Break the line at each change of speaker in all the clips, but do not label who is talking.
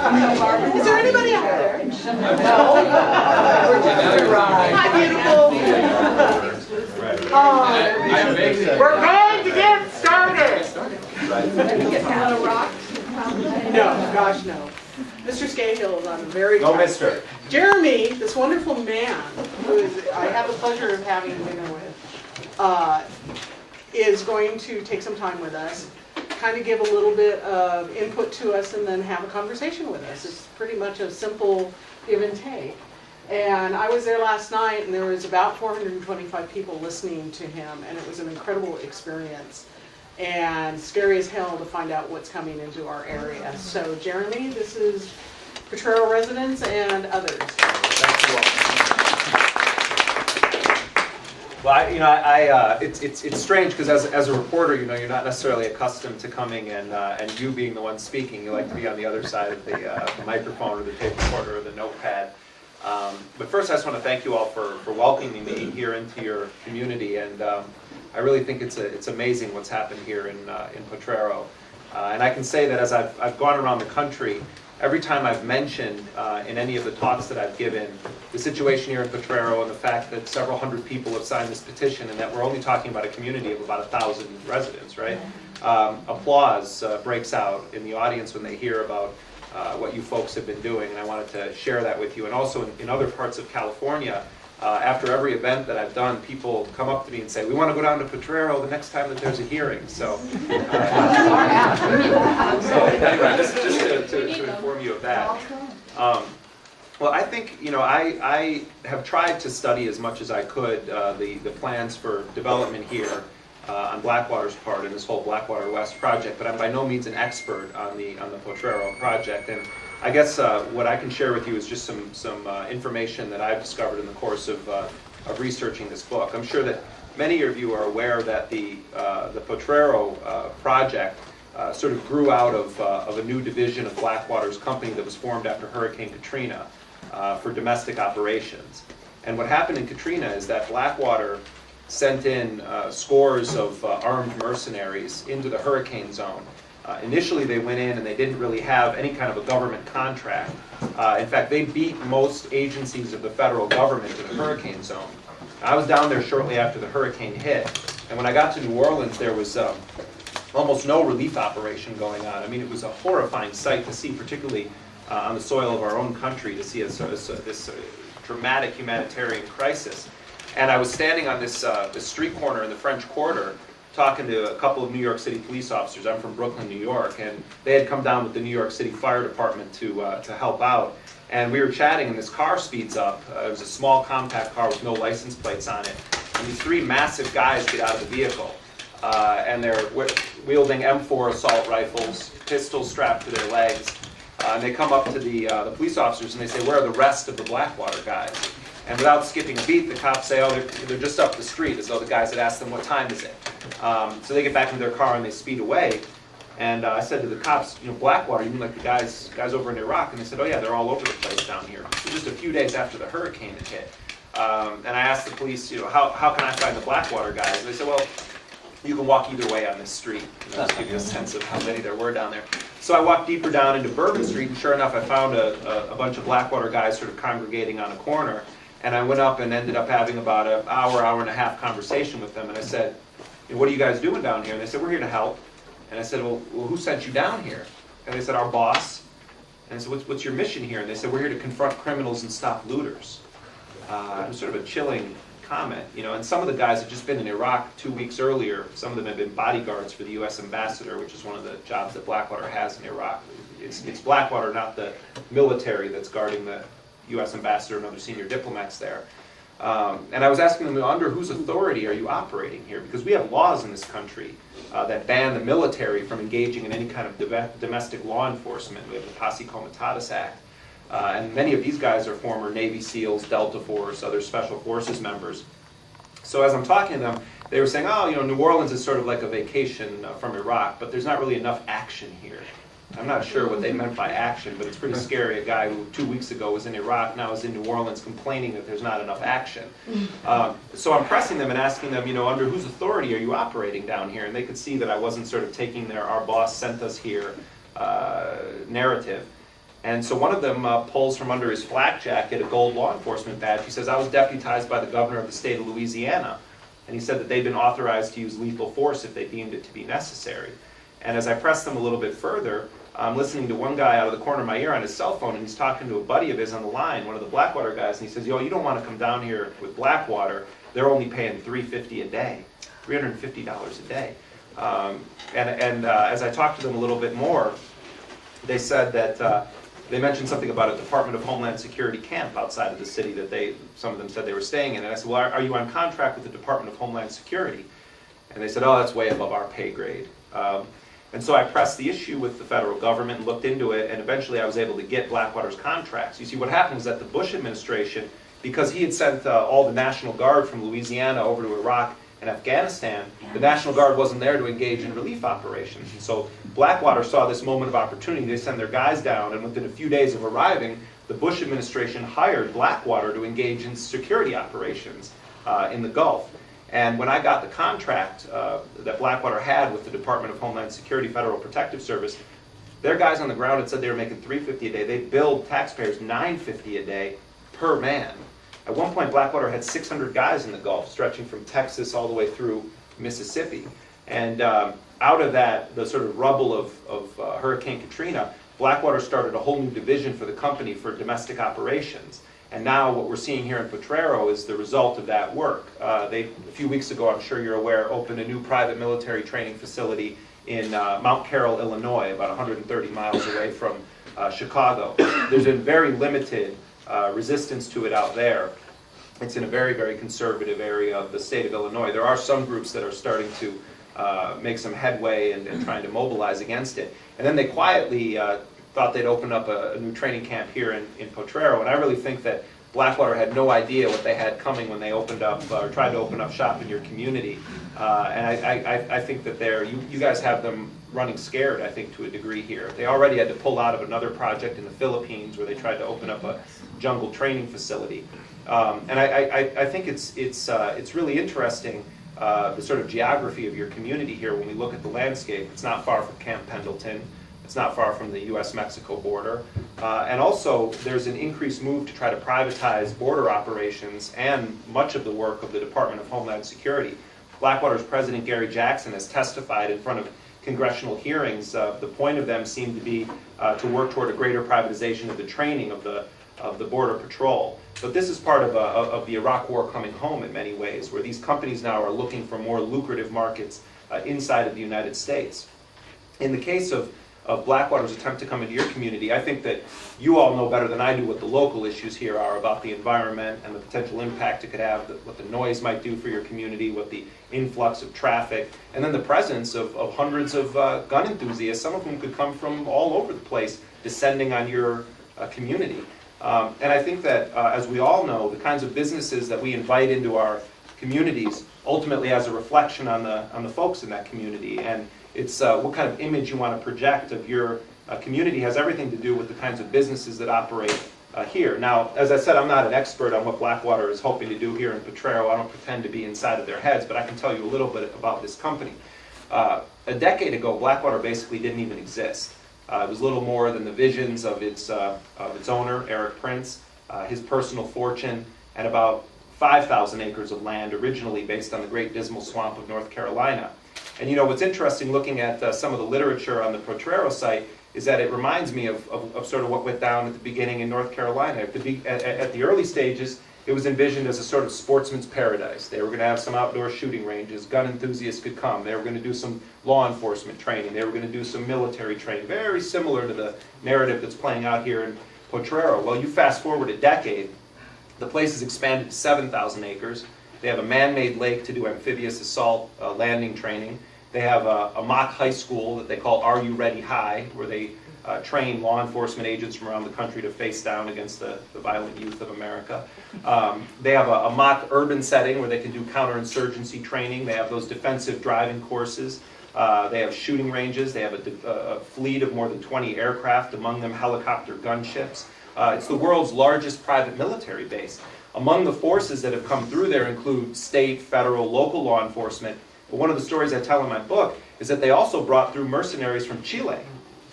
Is there anybody out there? No. Hi, beautiful. We're going to get started. No, gosh, no. Mr. Scahill is on a very
No, Mr.
Jeremy, this wonderful man, who I have the pleasure of having dinner with, is going to take some time with us, kind of give a little bit of input to us, and then have a conversation with us. It's pretty much a simple give and take. And I was there last night, and there was about 425 people listening to him, and it was an incredible experience. And scary as hell to find out what's coming into our area. So Jeremy, this is Potrero residents and others.
Thank you all. Well, it's strange because as a reporter, you're not necessarily accustomed to coming and you being the one speaking. You like to be on the other side of the microphone or the tape recorder or the notepad. But first, I just want to thank you all for welcoming me here into your community, and I really think it's amazing what's happened here in Potrero. And I can say that as I've gone around the country, every time I've mentioned in any of the talks that I've given the situation here in Potrero and the fact that several hundred people have signed this petition and that we're only talking about a community of about 1,000 residents, right? Applause breaks out in the audience when they hear about what you folks have been doing, and I wanted to share that with you. And also in other parts of California, after every event that I've done, people come up to me and say, we want to go down to Potrero the next time that there's a hearing. So, anyway, just to inform you of that. Well, I think, I have tried to study as much as I could the plans for development here on Blackwater's part in this whole Blackwater West project, but I'm by no means an expert on the Potrero project. And I guess what I can share with you is just some information that I've discovered in the course of researching this book. I'm sure that many of you are aware that the Potrero project sort of grew out of a new division of Blackwater's company that was formed after Hurricane Katrina for domestic operations. And what happened in Katrina is that Blackwater sent in scores of armed mercenaries into the hurricane zone. Initially they went in and they didn't really have any kind of a government contract. In fact, they beat most agencies of the federal government in the hurricane zone. I was down there shortly after the hurricane hit, and when I got to New Orleans there was almost no relief operation going on. I mean, it was a horrifying sight to see, particularly on the soil of our own country, to see this dramatic humanitarian crisis. And I was standing on this street corner in the French Quarter talking to a couple of New York City police officers. I'm from Brooklyn, New York, and they had come down with the New York City Fire Department to help out. And we were chatting, and this car speeds up. It was a small, compact car with no license plates on it. And these three massive guys get out of the vehicle, and they're wielding M4 assault rifles, pistols strapped to their legs. And they come up to the police officers, and they say, where are the rest of the Blackwater guys? And without skipping a beat, the cops say, oh, they're just up the street, as though the guys had asked them, what time is it? So they get back into their car and they speed away. And I said to the cops, Blackwater, you mean like the guys over in Iraq? And they said, oh yeah, they're all over the place down here. So just a few days after the hurricane had hit. And I asked the police, how can I find the Blackwater guys? And they said, well, you can walk either way on this street. Just to give you a sense of how many there were down there. So I walked deeper down into Bourbon Street, and sure enough, I found a bunch of Blackwater guys sort of congregating on a corner. And I went up and ended up having about an hour and a half conversation with them. And I said, what are you guys doing down here? And they said, we're here to help. And I said, well, who sent you down here? And they said, our boss. And I said, what's your mission here? And they said, we're here to confront criminals and stop looters. It was sort of a chilling comment. And some of the guys had just been in Iraq 2 weeks earlier. Some of them had been bodyguards for the U.S. ambassador, which is one of the jobs that Blackwater has in Iraq. It's Blackwater, not the military, that's guarding the U.S. ambassador and other senior diplomats there. And I was asking them, under whose authority are you operating here? Because we have laws in this country that ban the military from engaging in any kind of domestic law enforcement. We have the Posse Comitatus Act. And many of these guys are former Navy SEALs, Delta Force, other Special Forces members. So as I'm talking to them, they were saying, oh, New Orleans is sort of like a vacation from Iraq, but there's not really enough action here. I'm not sure what they meant by action, but it's pretty scary. A guy who 2 weeks ago was in Iraq now is in New Orleans complaining that there's not enough action. So I'm pressing them and asking them, under whose authority are you operating down here? And they could see that I wasn't sort of taking their "our boss sent us here" narrative. And so one of them pulls from under his flak jacket a gold law enforcement badge. He says, I was deputized by the governor of the state of Louisiana. And he said that they'd been authorized to use lethal force if they deemed it to be necessary. And as I pressed them a little bit further, I'm listening to one guy out of the corner of my ear on his cell phone, and he's talking to a buddy of his on the line, one of the Blackwater guys, and he says, yo, you don't want to come down here with Blackwater. They're only paying $350 a day, $350 a day. As I talked to them a little bit more, they said that they mentioned something about a Department of Homeland Security camp outside of the city that some of them said they were staying in. And I said, well, are you on contract with the Department of Homeland Security? And they said, oh, that's way above our pay grade. And so I pressed the issue with the federal government and looked into it, and eventually I was able to get Blackwater's contracts. You see, what happened was that the Bush administration, because he had sent all the National Guard from Louisiana over to Iraq and Afghanistan, the National Guard wasn't there to engage in relief operations. And so Blackwater saw this moment of opportunity. They sent their guys down, and within a few days of arriving, the Bush administration hired Blackwater to engage in security operations in the Gulf. And when I got the contract that Blackwater had with the Department of Homeland Security Federal Protective Service, their guys on the ground had said they were making $350 a day. They billed taxpayers $950 a day per man. At one point, Blackwater had 600 guys in the Gulf, stretching from Texas all the way through Mississippi. And out of that, the sort of rubble of Hurricane Katrina, Blackwater started a whole new division for the company for domestic operations. And now what we're seeing here in Potrero is the result of that work. A few weeks ago, I'm sure you're aware, opened a new private military training facility in Mount Carroll, Illinois, about 130 miles away from Chicago. There's been very limited resistance to it out there. It's in a very, very conservative area of the state of Illinois. There are some groups that are starting to make some headway and trying to mobilize against it. And then they quietly thought they'd open up a new training camp here in Potrero, and I really think that Blackwater had no idea what they had coming when they opened up or tried to open up shop in your community. And I think that you guys have them running scared, I think, to a degree here. They already had to pull out of another project in the Philippines where they tried to open up a jungle training facility. And I think it's really interesting, the sort of geography of your community here when we look at the landscape. It's not far from Camp Pendleton. It's not far from the U.S.-Mexico border. And also, there's an increased move to try to privatize border operations and much of the work of the Department of Homeland Security. Blackwater's President Gary Jackson has testified in front of congressional hearings. The point of them seemed to be to work toward a greater privatization of the training of the Border Patrol. But this is part of the Iraq War coming home in many ways, where these companies now are looking for more lucrative markets inside of the United States. In the case of Blackwater's attempt to come into your community, I think that you all know better than I do what the local issues here are about the environment and the potential impact it could have, what the noise might do for your community, what the influx of traffic, and then the presence of hundreds of gun enthusiasts, some of whom could come from all over the place, descending on your community. And I think that, as we all know, the kinds of businesses that we invite into our communities ultimately has a reflection on the folks in that community. And it's what kind of image you want to project of your community has everything to do with the kinds of businesses that operate here. Now, as I said, I'm not an expert on what Blackwater is hoping to do here in Potrero. I don't pretend to be inside of their heads, but I can tell you a little bit about this company. A decade ago, Blackwater basically didn't even exist. It was little more than the visions of its owner, Eric Prince, his personal fortune, and about 5,000 acres of land originally based on the Great Dismal Swamp of North Carolina. And you know, what's interesting looking at some of the literature on the Potrero site is that it reminds me of sort of what went down at the beginning in North Carolina. At the early stages, it was envisioned as a sort of sportsman's paradise. They were going to have some outdoor shooting ranges. Gun enthusiasts could come. They were going to do some law enforcement training. They were going to do some military training, very similar to the narrative that's playing out here in Potrero. Well, you fast forward a decade, the place has expanded to 7,000 acres. They have a man-made lake to do amphibious assault landing training. They have a mock high school that they call Are You Ready High, where they train law enforcement agents from around the country to face down against the violent youth of America. They have a mock urban setting where they can do counterinsurgency training. They have those defensive driving courses. They have shooting ranges. They have a fleet of more than 20 aircraft, among them helicopter gunships. It's the world's largest private military base. Among the forces that have come through there include state, federal, local law enforcement. But one of the stories I tell in my book is that they also brought through mercenaries from Chile,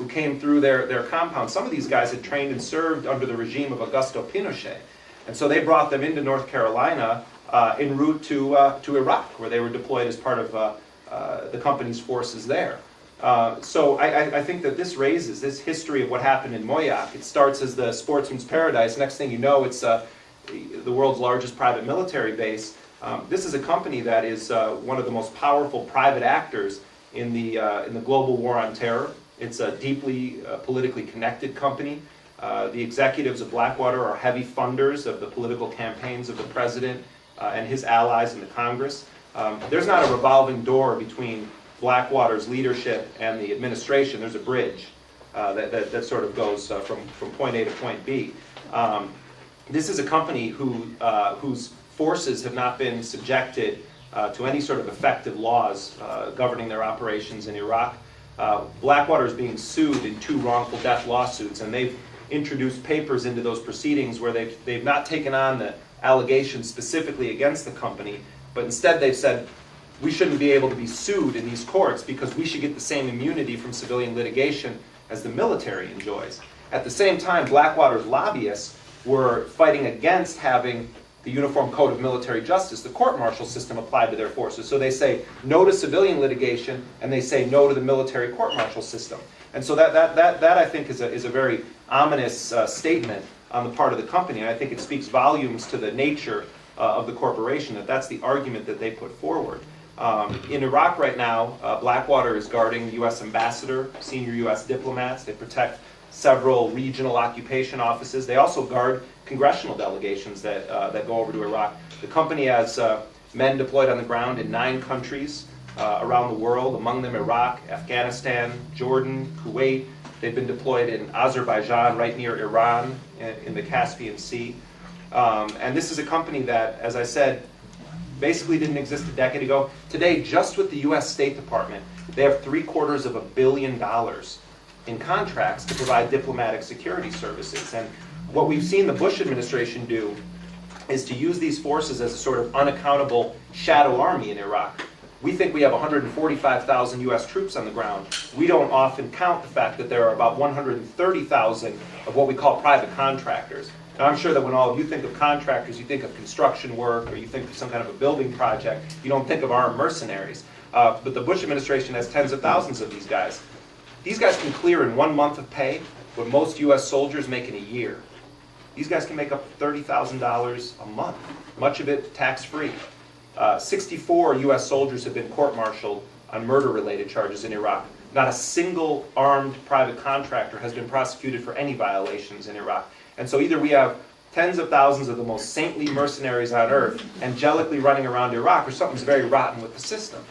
who came through their compound. Some of these guys had trained and served under the regime of Augusto Pinochet. And so they brought them into North Carolina en route to Iraq, where they were deployed as part of the company's forces there. So I think that this raises this history of what happened in Moyac. It starts as the sportsman's paradise. Next thing you know, it's the world's largest private military base. This is a company that is one of the most powerful private actors in the global war on terror. It's a deeply politically connected company. The executives of Blackwater are heavy funders of the political campaigns of the president and his allies in the Congress. There's not a revolving door between Blackwater's leadership and the administration. There's a bridge that sort of goes from point A to point B. This is a company whose forces have not been subjected to any sort of effective laws governing their operations in Iraq. Blackwater is being sued in 2 wrongful death lawsuits, and they've introduced papers into those proceedings where they've not taken on the allegations specifically against the company, but instead they've said, we shouldn't be able to be sued in these courts because we should get the same immunity from civilian litigation as the military enjoys. At the same time, Blackwater's lobbyists were fighting against having the Uniform Code of Military Justice, the court-martial system, applied to their forces. So they say no to civilian litigation, and they say no to the military court-martial system. And so that I think is a very ominous statement on the part of the company, and I think it speaks volumes to the nature of the corporation, that's the argument that they put forward. In Iraq right now, Blackwater is guarding the U.S. ambassador, senior U.S. diplomats. They protect several regional occupation offices. They also guard congressional delegations that go over to Iraq. The company has men deployed on the ground in 9 countries around the world, among them Iraq, Afghanistan, Jordan, Kuwait. They've been deployed in Azerbaijan, right near Iran, in the Caspian Sea. And this is a company that, as I said, basically didn't exist a decade ago. Today, just with the U.S. State Department, they have $750 million in contracts to provide diplomatic security services. And what we've seen the Bush administration do is to use these forces as a sort of unaccountable shadow army in Iraq. We think we have 145,000 U.S. troops on the ground. We don't often count the fact that there are about 130,000 of what we call private contractors. Now, I'm sure that when all of you think of contractors, you think of construction work or you think of some kind of a building project. You don't think of armed mercenaries. But the Bush administration has tens of thousands of these guys. These guys can clear in 1 month of pay what most U.S. soldiers make in a year. These guys can make up $30,000 a month, much of it tax-free. 64 U.S. soldiers have been court-martialed on murder-related charges in Iraq. Not a single armed private contractor has been prosecuted for any violations in Iraq. And so either we have tens of thousands of the most saintly mercenaries on earth angelically running around Iraq, or something's very rotten with the system.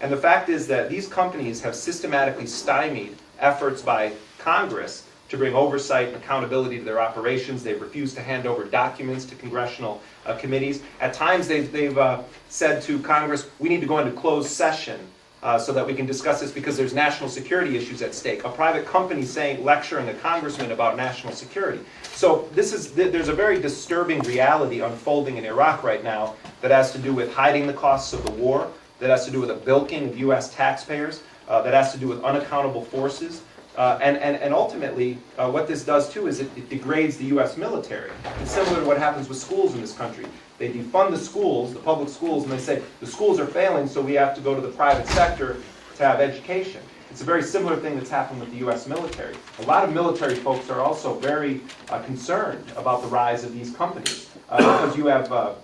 And the fact is that these companies have systematically stymied efforts by Congress to bring oversight and accountability to their operations. They've refused to hand over documents to congressional committees. At times they've said to Congress, we need to go into closed session so that we can discuss this because there's national security issues at stake. A private company lecturing a congressman about national security. So there's a very disturbing reality unfolding in Iraq right now that has to do with hiding the costs of the war, that has to do with a bilking of U.S. taxpayers, that has to do with unaccountable forces. And ultimately, what this does too is it degrades the U.S. military. It's similar to what happens with schools in this country. They defund the schools, the public schools, and they say the schools are failing, so we have to go to the private sector to have education. It's a very similar thing that's happened with the U.S. military. A lot of military folks are also very concerned about the rise of these companies because you have a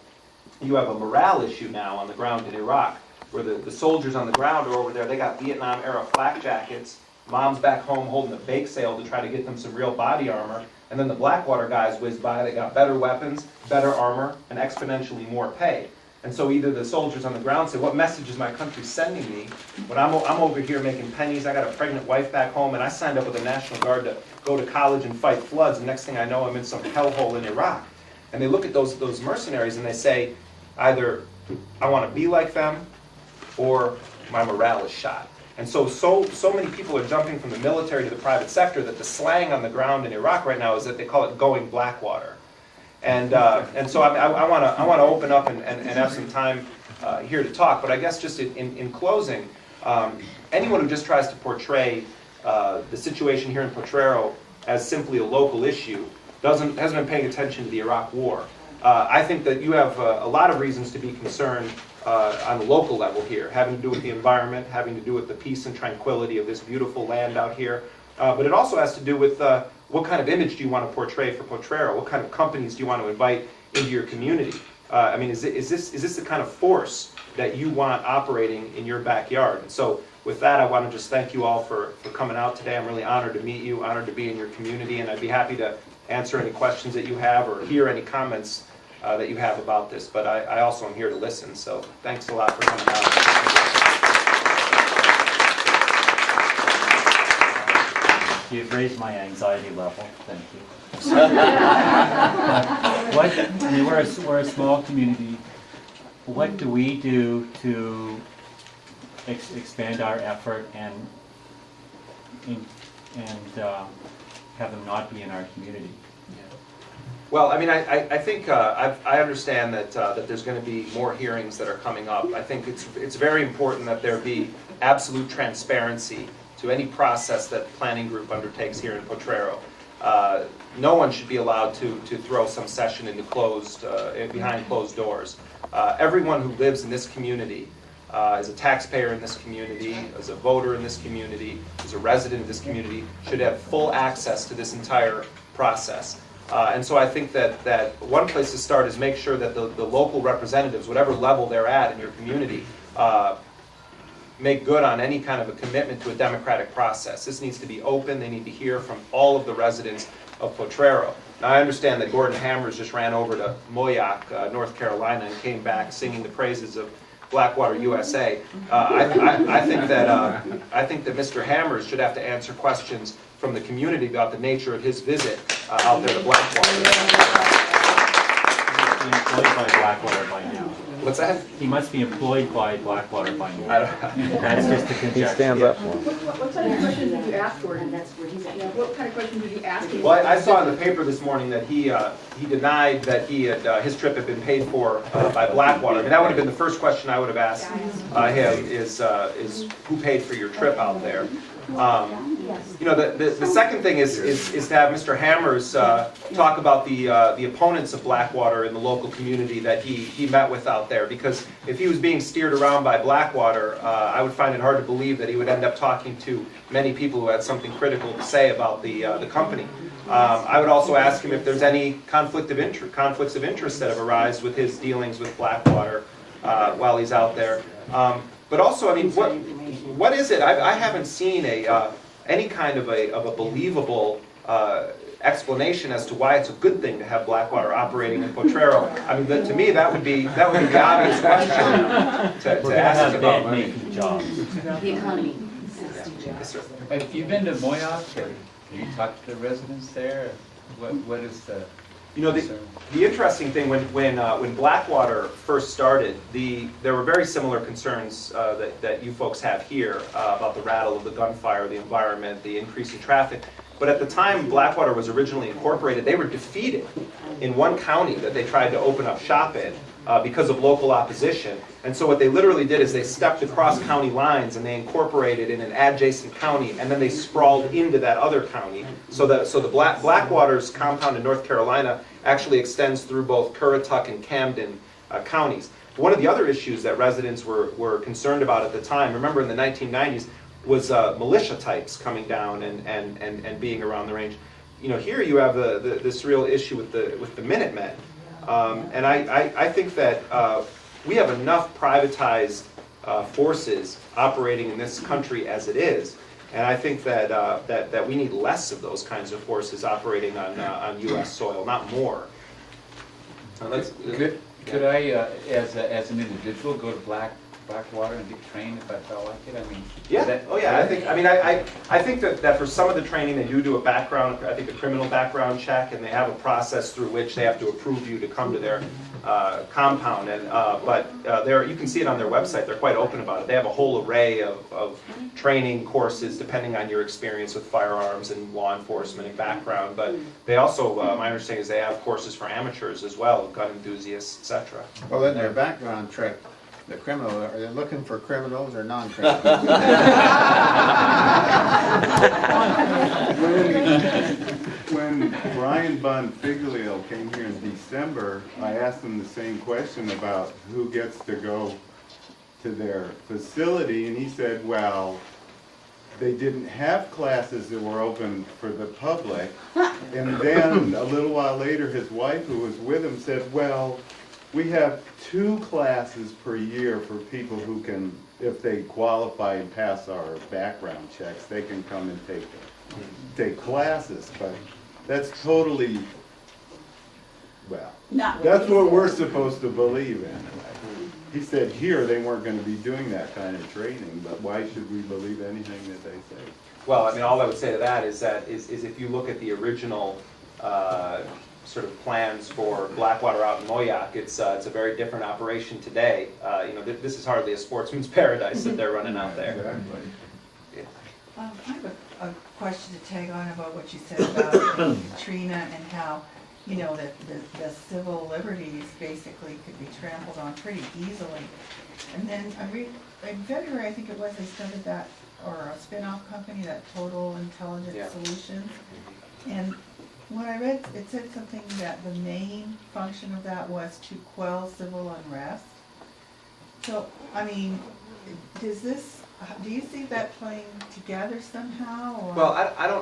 morale issue now on the ground in Iraq, where the soldiers on the ground are over there. They got Vietnam-era flak jackets. Mom's back home holding a bake sale to try to get them some real body armor. And then the Blackwater guys whiz by. They got better weapons, better armor, and exponentially more pay. And so either the soldiers on the ground say, what message is my country sending me when I'm over here making pennies, I got a pregnant wife back home, and I signed up with the National Guard to go to college and fight floods, and next thing I know I'm in some hellhole in Iraq. And they look at those mercenaries and they say, either I want to be like them, or my morale is shot. And so many people are jumping from the military to the private sector that the slang on the ground in Iraq right now is that they call it going Blackwater. And so I want to open up and have some time here to talk. But I guess just in closing, anyone who just tries to portray the situation here in Potrero as simply a local issue hasn't been paying attention to the Iraq War. I think that you have a lot of reasons to be concerned on the local level here, having to do with the environment, having to do with the peace and tranquility of this beautiful land out here. But it also has to do with what kind of image do you want to portray for Potrero? What kind of companies do you want to invite into your community? I mean, is this the kind of force that you want operating in your backyard? And so with that, I want to just thank you all for coming out today. I'm really honored to meet you, honored to be in your community, and I'd be happy to answer any questions that you have or hear any comments that you have about this. But I also am here to listen, so thanks a lot for coming out.
You've raised my anxiety level. Thank you. We're a small community. What do we do to expand our effort and have them not be in our community?
Well, I mean, I think I understand that there's going to be more hearings that are coming up. I think it's very important that there be absolute transparency to any process that the planning group undertakes here in Potrero. No one should be allowed to throw some session into behind closed doors. Everyone who lives in this community, as a taxpayer in this community, as a voter in this community, as a resident of this community, should have full access to this entire process. And so I think that one place to start is make sure that the local representatives, whatever level they're at in your community, make good on any kind of a commitment to a democratic process. This needs to be open. They need to hear from all of the residents of Potrero. Now, I understand that Gordon Hammers just ran over to Moyock, North Carolina, and came back singing the praises of Blackwater, USA. I think that Mr. Hammers should have to answer questions from the community about the nature of his visit out there to Blackwater.
He must be employed by Blackwater by now.
What's that?
He must be employed by Blackwater by now.
I don't,
That's just a conjecture.
He stands up for him.
What kind of questions did you ask Gordon? That's where he's at. What kind of questions did you ask him?
Well, I saw in the paper this morning that he denied that his trip had been paid for by Blackwater. I mean, that would have been the first question I would have asked him is who paid for your trip out there? You know, the second thing is to have Mr. Hammers talk about the opponents of Blackwater in the local community that he met with out there. Because if he was being steered around by Blackwater, I would find it hard to believe that he would end up talking to many people who had something critical to say about the company. I would also ask him if there's any conflicts of interest that have arisen with his dealings with Blackwater while he's out there. But also, I mean, what is it? I haven't seen any kind of a believable explanation as to why it's a good thing to have Blackwater operating in Potrero. I mean, to me, that would be the obvious question to ask about.
Making jobs.
The economy.
Yes, sir.
Have you been to Moyock, or have you talked to the residents there? What is the
You know, the interesting thing, when Blackwater first started, there were very similar concerns that you folks have here about the rattle of the gunfire, the environment, the increase in traffic. But at the time Blackwater was originally incorporated, they were defeated in one county that they tried to open up shop in because of local opposition. And so what they literally did is they stepped across county lines and they incorporated in an adjacent county, and then they sprawled into that other county. So the Blackwater's compound in North Carolina actually extends through both Currituck and Camden counties. One of the other issues that residents were concerned about at the time, remember in the 1990s, was militia types coming down and being around the range. You know, here you have this real issue with the Minutemen. And I think that we have enough privatized forces operating in this country as it is, and I think that we need less of those kinds of forces operating on U.S. soil, not more.
Could I, as an individual, go to Blackwater and get trained if I felt like it? I mean,
yeah. Oh yeah. I think that for some of the training they do a background, I think a criminal background check, and they have a process through which they have to approve you to come to their compound. But you can see it on their website. They're quite open about it. They have a whole array of training courses depending on your experience with firearms and law enforcement and background. But they also, my understanding is they have courses for amateurs as well, gun enthusiasts, etc.
Well, in their background check,
the criminal, are they looking for criminals or non-criminals?
When Brian Bonfiglio came here in December, I asked him the same question about who gets to go to their facility, and he said, well, they didn't have classes that were open for the public. And then a little while later, his wife, who was with him, said, well, we have 2 classes per year for people who can, if they qualify and pass our background checks, they can come and take classes. But that's totally, well, that's what we're supposed to believe in. He said here they weren't going to be doing that kind of training, but why should we believe anything that they say?
Well, I mean, all I would say to that is if you look at the original sort of plans for Blackwater out in Moyac, it's a very different operation today. You know, this is hardly a sportsman's paradise that they're running out there.
Exactly.
Yeah.
I have a question to tag on about what you said about Katrina and how, you know, that the civil liberties basically could be trampled on pretty easily. And then in February, I think it was, they started that, or a spin-off company, that Total Intelligence Solutions. And when I read, it said something that the main function of that was to quell civil unrest. So, I mean, do you see that playing together somehow? Or?
Well,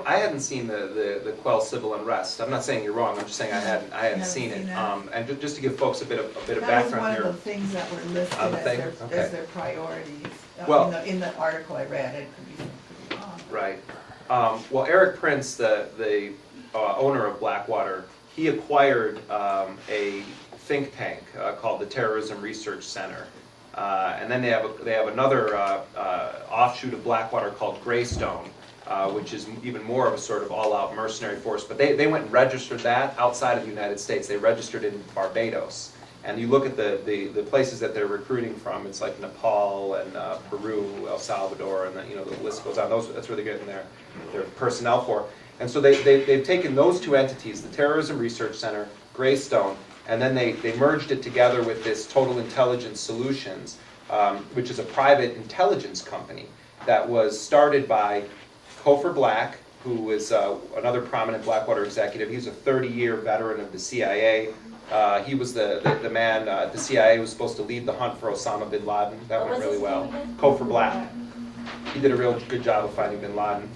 I hadn't seen the quell civil unrest. I'm not saying you're wrong. I'm just saying I hadn't seen it. And just to give folks a bit of background here.
That was one of the things that were listed as their priorities.
Well,
in the article I read, it could be wrong.
Right. Well, Eric Prince, the owner of Blackwater, he acquired a think tank called the Terrorism Research Center. And then they have another offshoot of Blackwater called Greystone, which is even more of a sort of all-out mercenary force. But they went and registered that outside of the United States. They registered in Barbados. And you look at the places that they're recruiting from. It's like Nepal and Peru, El Salvador, and the list goes on. That's where they're getting their personnel for. And so they've taken those 2 entities, the Terrorism Research Center, Greystone, and then they merged it together with this Total Intelligence Solutions, which is a private intelligence company that was started by Cofer Black, who is another prominent Blackwater executive. He's a 30-year veteran of the CIA. He was the man at the CIA who was supposed to lead the hunt for Osama bin Laden. That went really well. Cofer Black. He did a real good job of finding bin Laden.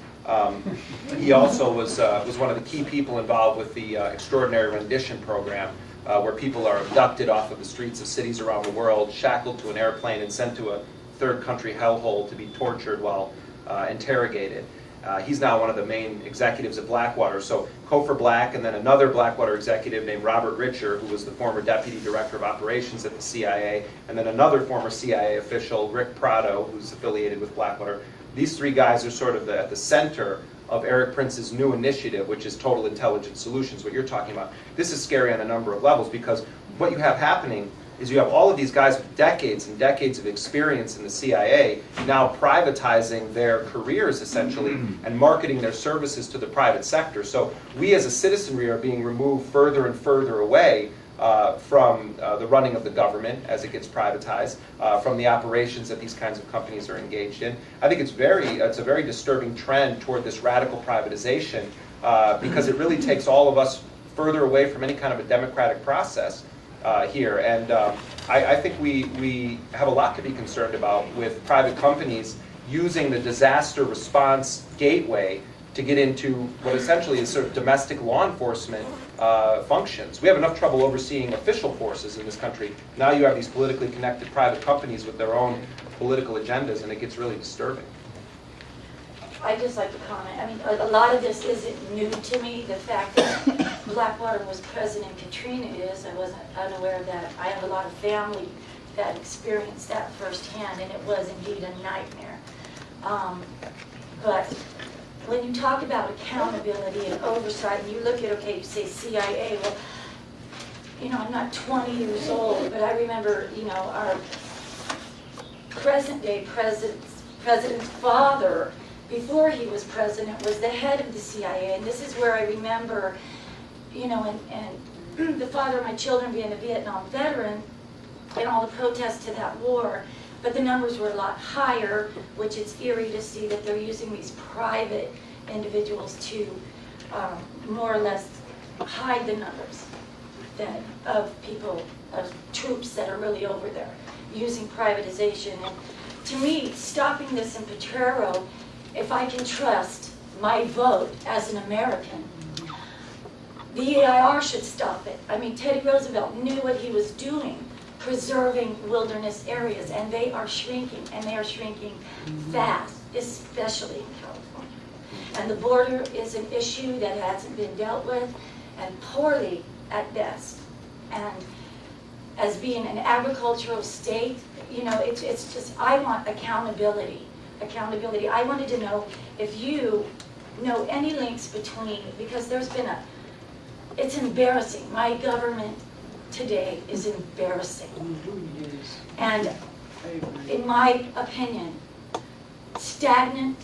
He also was one of the key people involved with the Extraordinary Rendition Program, where people are abducted off of the streets of cities around the world, shackled to an airplane, and sent to a third country hellhole to be tortured while interrogated. He's now one of the main executives at Blackwater. So Cofer Black, and then another Blackwater executive named Robert Richer, who was the former deputy director of operations at the CIA, and then another former CIA official, Rick Prado, who's affiliated with Blackwater. These 3 guys are sort of at the center of Eric Prince's new initiative, which is Total Intelligence Solutions, what you're talking about. This is scary on a number of levels, because what you have happening is you have all of these guys with decades and decades of experience in the CIA now privatizing their careers, essentially, and marketing their services to the private sector. So we as a citizenry are being removed further and further away from the running of the government as it gets privatized, from the operations that these kinds of companies are engaged in. I think it's a very disturbing trend toward this radical privatization, because it really takes all of us further away from any kind of a democratic process here. And I think we have a lot to be concerned about with private companies using the disaster response gateway to get into what essentially is sort of domestic law enforcement functions. We have enough trouble overseeing official forces in this country. Now you have these politically connected private companies with their own political agendas, and it gets really disturbing.
I'd just like to comment. I mean, a lot of this isn't new to me. The fact that Blackwater was present in Katrina is, I wasn't unaware of that. I have a lot of family that experienced that firsthand, and it was indeed a nightmare. But when you talk about accountability and oversight, and you look at, okay, you say CIA, well, I'm not 20 years old, but I remember, our present-day president's father, before he was president, was the head of the CIA, and this is where I remember, and the father of my children being a Vietnam veteran, and all the protests to that war, but the numbers were a lot higher, which it's eerie to see that they're using these private individuals to more or less hide the numbers of people, of troops that are really over there, using privatization. And to me, stopping this in Potrero, if I can trust my vote as an American, the EIR should stop it. I mean, Teddy Roosevelt knew what he was doing, preserving wilderness areas, and they are shrinking, and they are shrinking fast, especially in California. And the border is an issue that hasn't been dealt with, and poorly at best. And as being an agricultural state, you know, it's just, I want accountability. Accountability. I wanted to know if you know any links between, because there's been it's embarrassing. My government today is embarrassing. And in my opinion, stagnant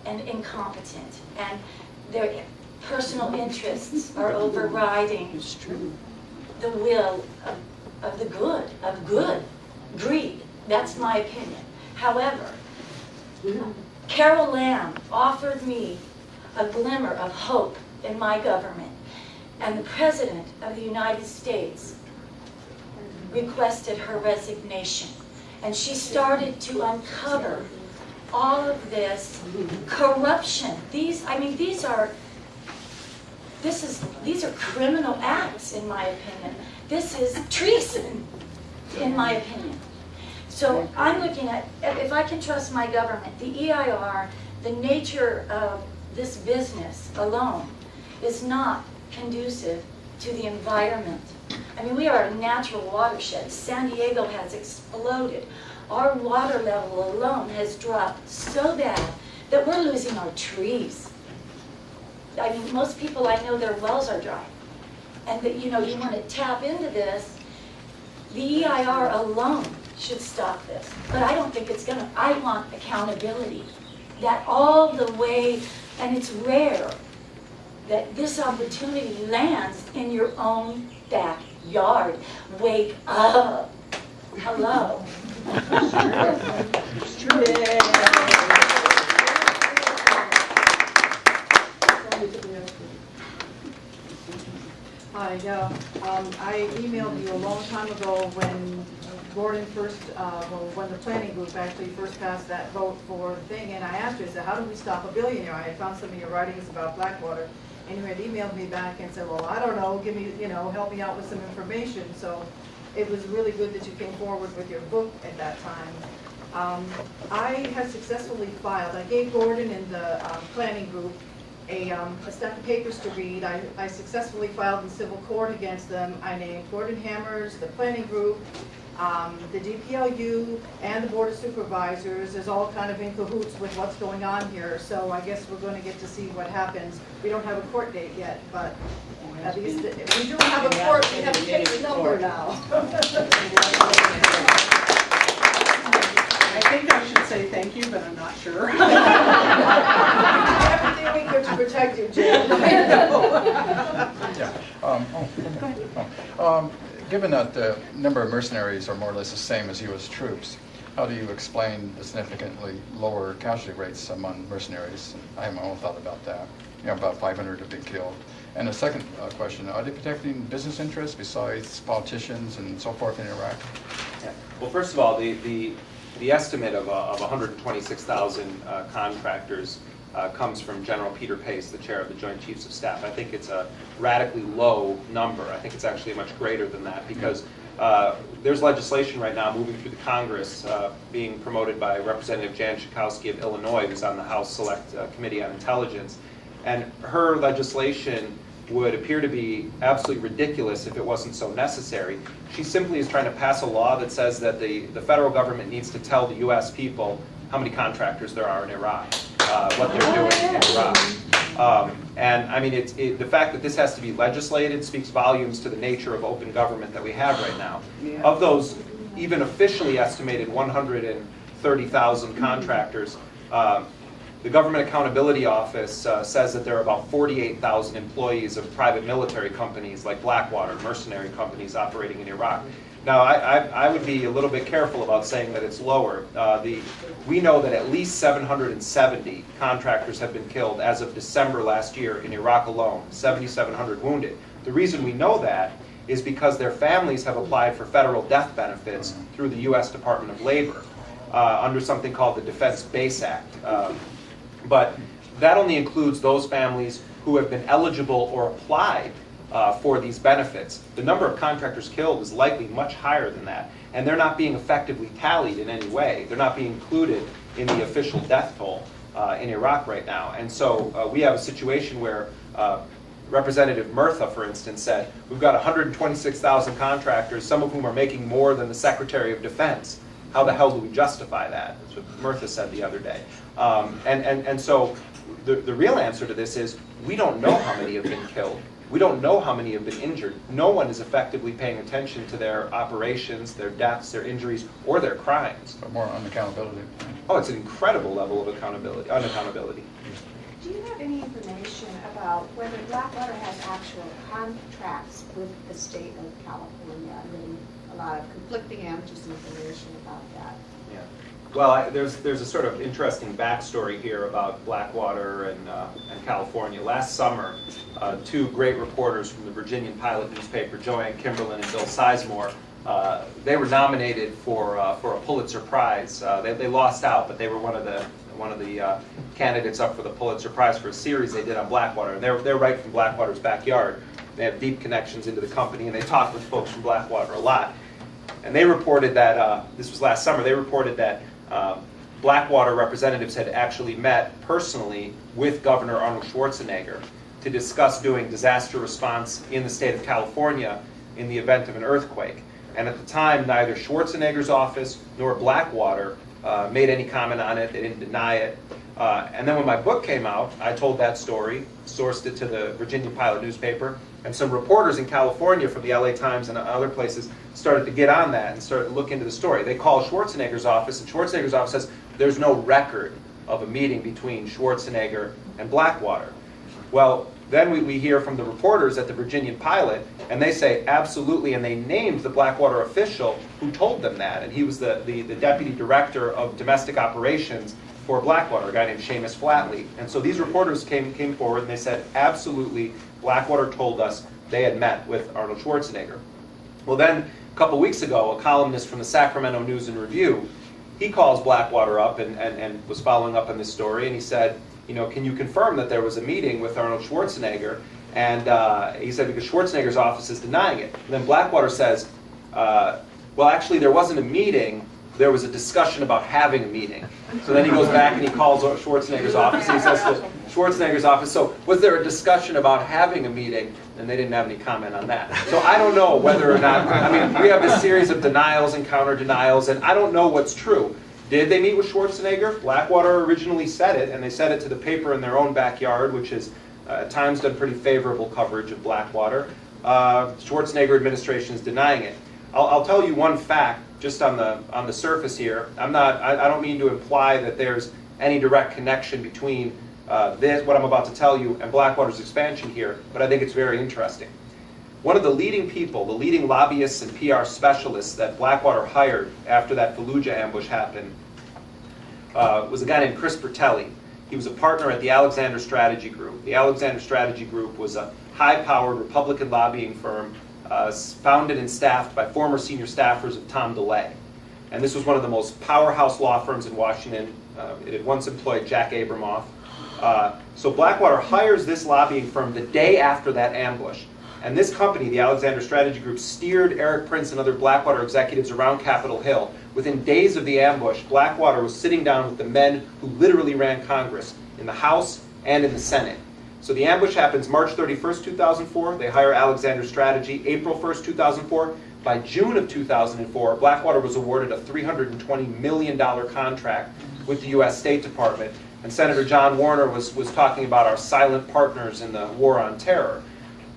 and incompetent. And their personal interests are overriding the will of the good, greed. That's my opinion. However, Carol Lam offered me a glimmer of hope in my government, and the President of the United States requested her resignation. And she started to uncover all of this corruption. These are criminal acts, in my opinion. This is treason, in my opinion. So I'm looking at, if I can trust my government, the EIR, the nature of this business alone is not conducive to the environment. I mean, we are a natural watershed. San Diego has exploded. Our water level alone has dropped so bad that we're losing our trees. I mean, most people I know, their wells are dry. And that, you know, you want to tap into this, the EIR alone should stop this. But I don't think it's gonna. I want accountability. That all the way, and it's rare that this opportunity lands in your own backyard. Wake up. Hello.
It's true.
Hi, yeah. I emailed you a long time ago when Gordon first, when the planning group actually first passed that vote for the thing, and I asked you, I said, how do we stop a billionaire? I had found some of your writings about Blackwater, and you had emailed me back and said, well, I don't know, give me, you know, help me out with some information. So it was really good that you came forward with your book at that time. I have successfully filed, I gave Gordon and the planning group a stack of papers to read. I successfully filed in civil court against them. I named Gordon Hammers, the planning group, the DPLU, and the Board of Supervisors is all kind of in cahoots with what's going on here. So I guess we're going to get to see what happens. We don't have a court date yet, but at least we do have a court. We have a case number now.
I think I should say thank you, but I'm not sure.
Everything we could to protect you, Jim.
Given that the number of mercenaries are more or less the same as U.S. troops, how do you explain the significantly lower casualty rates among mercenaries? I have my own thought about that. You know, about 500 have been killed. And the second question, are they protecting business interests besides politicians and so forth in Iraq?
Yeah. Well, first of all, the estimate of 126,000 contractors comes from General Peter Pace, the chair of the Joint Chiefs of Staff. I think it's a radically low number. I think it's actually much greater than that because there's legislation right now moving through the Congress being promoted by Representative Jan Schakowsky of Illinois, who's on the House Select Committee on Intelligence. And her legislation would appear to be absolutely ridiculous if it wasn't so necessary. She simply is trying to pass a law that says that the federal government needs to tell the U.S. people how many contractors there are in Iraq, what they're doing in Iraq. And I mean, the fact that this has to be legislated speaks volumes to the nature of open government that we have right now.
Yeah.
Of those even officially estimated 130,000 contractors, The Government Accountability Office says that there are about 48,000 employees of private military companies like Blackwater, mercenary companies operating in Iraq. Now, I would be a little bit careful about saying that it's lower. We know that at least 770 contractors have been killed as of December last year in Iraq alone, 7,700 wounded. The reason we know that is because their families have applied for federal death benefits through the U.S. Department of Labor under something called the Defense Base Act. But that only includes those families who have been eligible or applied for these benefits. The number of contractors killed is likely much higher than that, and they're not being effectively tallied in any way. They're not being included in the official death toll in Iraq right now. And so we have a situation where Representative Murtha, for instance, said, we've got 126,000 contractors, some of whom are making more than the Secretary of Defense. How the hell do we justify that? That's what Murtha said the other day. And so the real answer to this is we don't know how many have been killed. We don't know how many have been injured. No one is effectively paying attention to their operations, their deaths, their injuries, or their crimes.
But more unaccountability.
Oh, it's an incredible level of unaccountability.
Do you have any information about whether Blackwater has actual contracts with the state of California? I mean, a lot of conflicting just information about that.
Yeah. Well, there's a sort of interesting backstory here about Blackwater and California. Last summer, two great reporters from the Virginian Pilot newspaper, Joanne Kimberlin and Bill Sizemore, they were nominated for a Pulitzer Prize. They lost out, but they were one of the candidates up for the Pulitzer Prize for a series they did on Blackwater. And they're right from Blackwater's backyard. They have deep connections into the company, and they talk with folks from Blackwater a lot. And they reported that, this was last summer, they reported that Blackwater representatives had actually met personally with Governor Arnold Schwarzenegger to discuss doing disaster response in the state of California in the event of an earthquake. And at the time, neither Schwarzenegger's office nor Blackwater made any comment on it. They didn't deny it. And then when my book came out, I told that story, sourced it to the Virginia Pilot newspaper, and some reporters in California from the LA Times and other places started to get on that and started to look into the story. They called Schwarzenegger's office, and Schwarzenegger's office says there's no record of a meeting between Schwarzenegger and Blackwater. Well, then we hear from the reporters at the Virginian Pilot, and they say absolutely, and they named the Blackwater official who told them that, and he was the deputy director of domestic operations for Blackwater, a guy named Seamus Flatley. And so these reporters came forward and they said, absolutely, Blackwater told us they had met with Arnold Schwarzenegger. Well then, a couple weeks ago, a columnist from the Sacramento News and Review, he calls Blackwater up and was following up on this story, and he said, you know, can you confirm that there was a meeting with Arnold Schwarzenegger? And he said, because Schwarzenegger's office is denying it. And then Blackwater says, well, actually, there wasn't a meeting. There was a discussion about having a meeting. So then he goes back and he calls Schwarzenegger's office, and he says to Schwarzenegger's office, so was there a discussion about having a meeting? And they didn't have any comment on that. So I don't know whether or not, I mean, we have this series of denials and counter-denials, and I don't know what's true. Did they meet with Schwarzenegger? Blackwater originally said it, and they said it to the paper in their own backyard, which has at times done pretty favorable coverage of Blackwater. Schwarzenegger administration is denying it. I'll tell you one fact, just on the surface here. I don't mean to imply that there's any direct connection between what I'm about to tell you, and Blackwater's expansion here, but I think it's very interesting. One of the leading people, the leading lobbyists and PR specialists that Blackwater hired after that Fallujah ambush happened was a guy named Chris Bertelli. He was a partner at the Alexander Strategy Group. The Alexander Strategy Group was a high-powered Republican lobbying firm founded and staffed by former senior staffers of Tom DeLay. And this was one of the most powerhouse law firms in Washington. It had once employed Jack Abramoff. So Blackwater hires this lobbying firm the day after that ambush. And this company, the Alexander Strategy Group, steered Eric Prince and other Blackwater executives around Capitol Hill. Within days of the ambush, Blackwater was sitting down with the men who literally ran Congress in the House and in the Senate. So the ambush happens March 31st, 2004. They hire Alexander Strategy. April 1st, 2004. By June of 2004, Blackwater was awarded a $320 million contract with the U.S. State Department. And Senator John Warner was talking about our silent partners in the war on terror.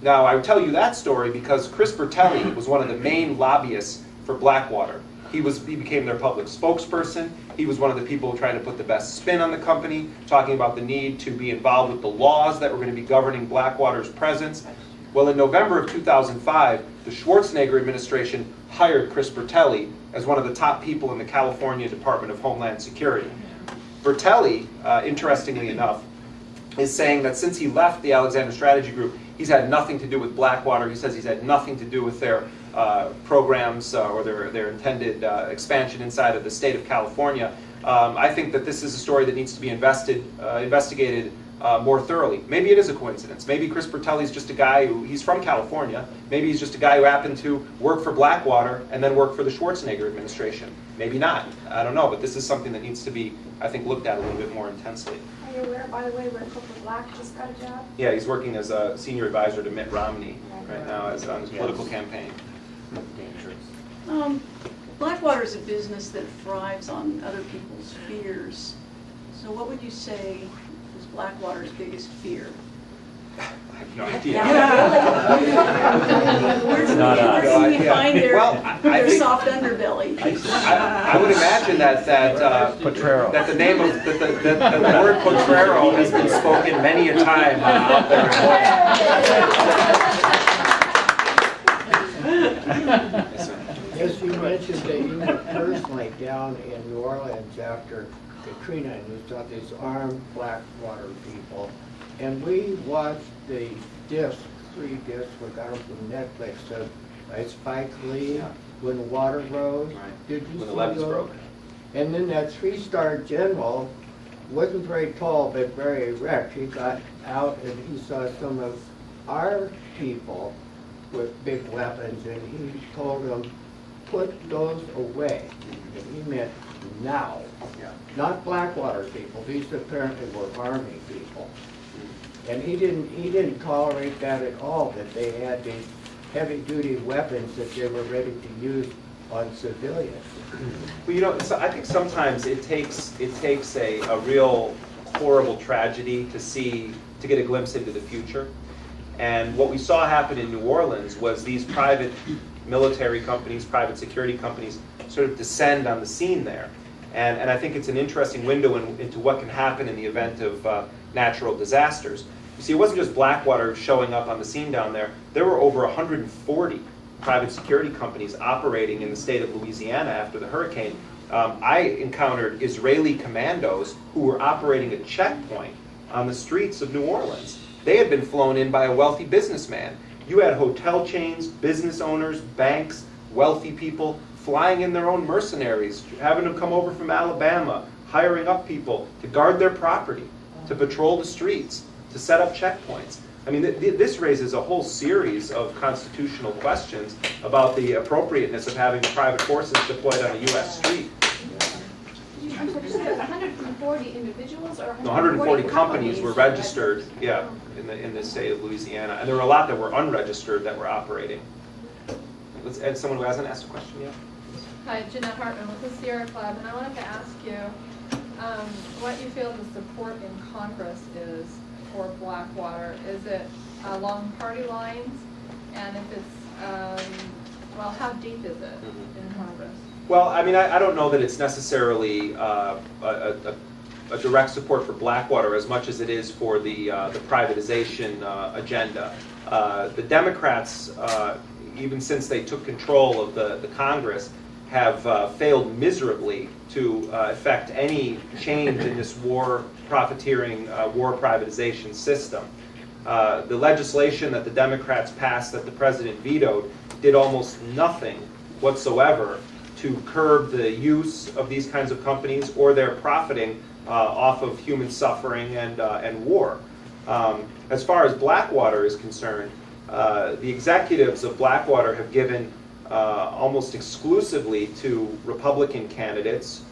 Now, I tell you that story because Chris Bertelli was one of the main lobbyists for Blackwater. He became their public spokesperson. He was one of the people trying to put the best spin on the company, talking about the need to be involved with the laws that were going to be governing Blackwater's presence. Well, in November of 2005, the Schwarzenegger administration hired Chris Bertelli as one of the top people in the California Department of Homeland Security. Bertelli, interestingly enough, is saying that since he left the Alexander Strategy Group, he's had nothing to do with Blackwater. He says he's had nothing to do with their programs or their intended expansion inside of the state of California. I think that this is a story that needs to be investigated more thoroughly. Maybe it is a coincidence. Maybe Chris Bertelli's just a guy he's from California. Maybe he's just a guy who happened to work for Blackwater and then work for the Schwarzenegger administration. Maybe not. I don't know, but this is something that needs to be, I think, looked at a little bit more intensely.
Are you aware, by the way, where Clifford Black just got a job?
Yeah, he's working as a senior advisor to Mitt Romney right now on his political campaign.
Blackwater is a business that thrives on other people's fears. So what would you say is Blackwater's biggest fear?
I have no idea.
Where can we find their soft underbelly?
I would imagine that
Potrero.
that the name of the word Potrero has been spoken many a time out there.
Yes, you mentioned that you were personally down in New Orleans after Katrina, and you saw these armed Blackwater people. And we watched the discs, 3 discs, we got them from Netflix, by Spike Lee, When the Water Rose.
Right.
Did you
When the
see
levees
those?
broke.
And then that 3-star general wasn't very tall, but very erect. He got out and he saw some of our people with big weapons, and he told them, put those away. And he meant now.
Yeah.
Not Blackwater people. These apparently were Army people. And he didn't tolerate that at all, that they had these heavy-duty weapons that they were ready to use on civilians.
Well, you know, so I think sometimes it takes a real horrible tragedy to get a glimpse into the future. And what we saw happen in New Orleans was these private military companies, private security companies, sort of descend on the scene there. And I think it's an interesting window into what can happen in the event of natural disasters. You see, it wasn't just Blackwater showing up on the scene down there. There were over 140 private security companies operating in the state of Louisiana after the hurricane. I encountered Israeli commandos who were operating a checkpoint on the streets of New Orleans. They had been flown in by a wealthy businessman. You had hotel chains, business owners, banks, wealthy people flying in their own mercenaries, having them come over from Alabama, hiring up people to guard their property, to patrol the streets, to set up checkpoints. I mean, this raises a whole series of constitutional questions about the appropriateness of having private forces deployed on a U.S. street.
I'm sorry, you said 140 individuals or
140 companies were registered, yeah, in the state of Louisiana, and there were a lot that were unregistered that were operating. Let's add someone who hasn't asked a question yet.
Hi, Jeanette Hartman with the Sierra Club, and I wanted to ask you what you feel the support in Congress is for Blackwater. Is it along party lines? And if it's, well, how deep is it in Congress?
Well, I mean, I don't know that it's necessarily a direct support for Blackwater as much as it is for the privatization agenda. The Democrats, even since they took control of the Congress, have failed miserably to effect any change in this war profiteering, war privatization system. The legislation that the Democrats passed that the president vetoed did almost nothing whatsoever to curb the use of these kinds of companies or their profiting off of human suffering and war. As far as Blackwater is concerned, the executives of Blackwater have given almost exclusively to Republican candidates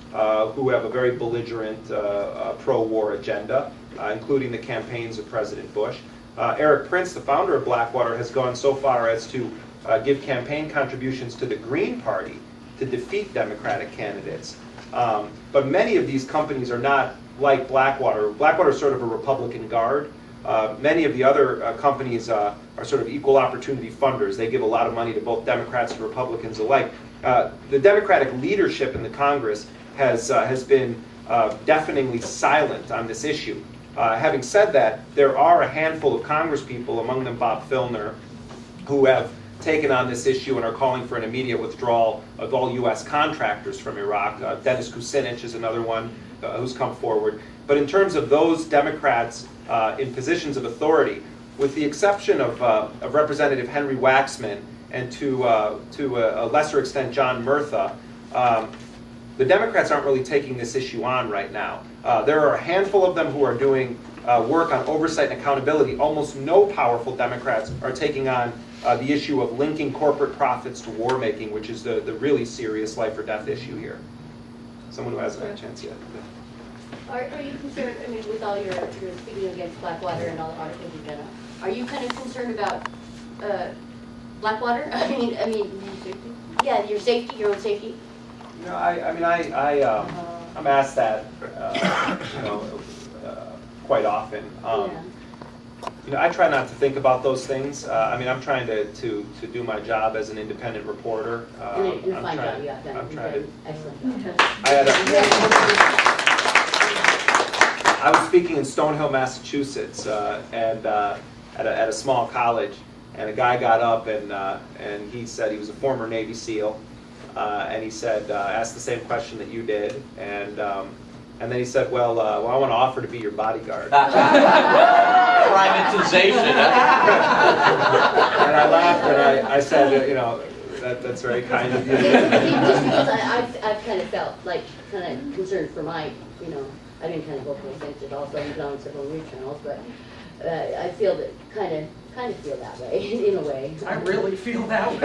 who have a very belligerent pro-war agenda, including the campaigns of President Bush. Eric Prince, the founder of Blackwater, has gone so far as to give campaign contributions to the Green Party to defeat Democratic candidates. But many of these companies are not like Blackwater. Blackwater is sort of a Republican Guard. Many of the other companies are sort of equal opportunity funders. They give a lot of money to both Democrats and Republicans alike. The Democratic leadership in the Congress has been deafeningly silent on this issue. Having said that, there are a handful of congresspeople, among them Bob Filner, who have taken on this issue and are calling for an immediate withdrawal of all U.S. contractors from Iraq. Dennis Kucinich is another one who's come forward. But in terms of those Democrats in positions of authority, with the exception of Representative Henry Waxman and to a lesser extent John Murtha, the Democrats aren't really taking this issue on right now. There are a handful of them who are doing work on oversight and accountability. Almost no powerful Democrats are taking on the issue of linking corporate profits to war making, which is the really serious life or death issue here. Someone who hasn't had a chance yet.
Are you concerned, I mean, with all your speaking against Blackwater and all the articles you've done, are you kind of concerned about Blackwater? I mean, yeah, your safety, your own safety?
You know, I'm asked that, quite often. You know, I try not to think about those things. I'm trying to do my job as an independent reporter.
You're fine job, you got done.
I'm trying to.
Excellent job.
I was speaking in Stonehill, Massachusetts, and at a small college, and a guy got up and he said he was a former Navy SEAL, and he said asked the same question that you did, and then he said, well, I want to offer to be your bodyguard.
Privatization.
And I laughed and I said, that's very kind of you.
Just because I've kind of felt like concerned for my, I didn't kind of go for those things at all, so I've been on several news channels, but I feel that kind of feel that way in a way.
I really feel that way.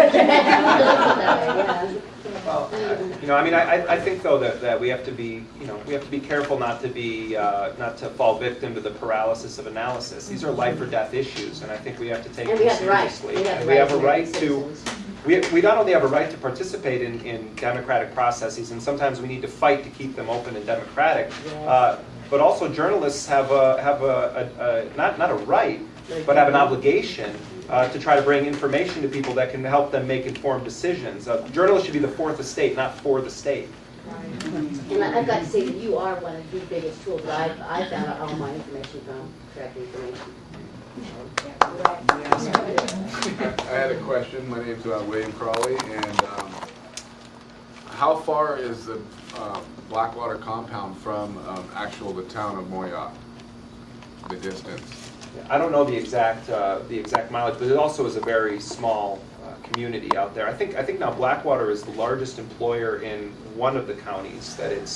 Well, I think though that we have to be, we have to be careful not to fall victim to the paralysis of analysis. These are life or death issues, and I think we have to take them seriously. And we have a right to. We not only have a right to participate in democratic processes, and sometimes we need to fight to keep them open and democratic. But also journalists have not a right, but have an obligation to try to bring information to people that can help them make informed decisions. Journalists should be the fourth estate, not for the state.
And I've got to say that you are one of the biggest tools that I found out all my information from, correct information.
I had a question. My name's William Crawley, and how far is the Blackwater compound from the town of Moyock? The distance?
I don't know the exact mileage, but it also is a very small community out there. I think now Blackwater is the largest employer in one of the counties that it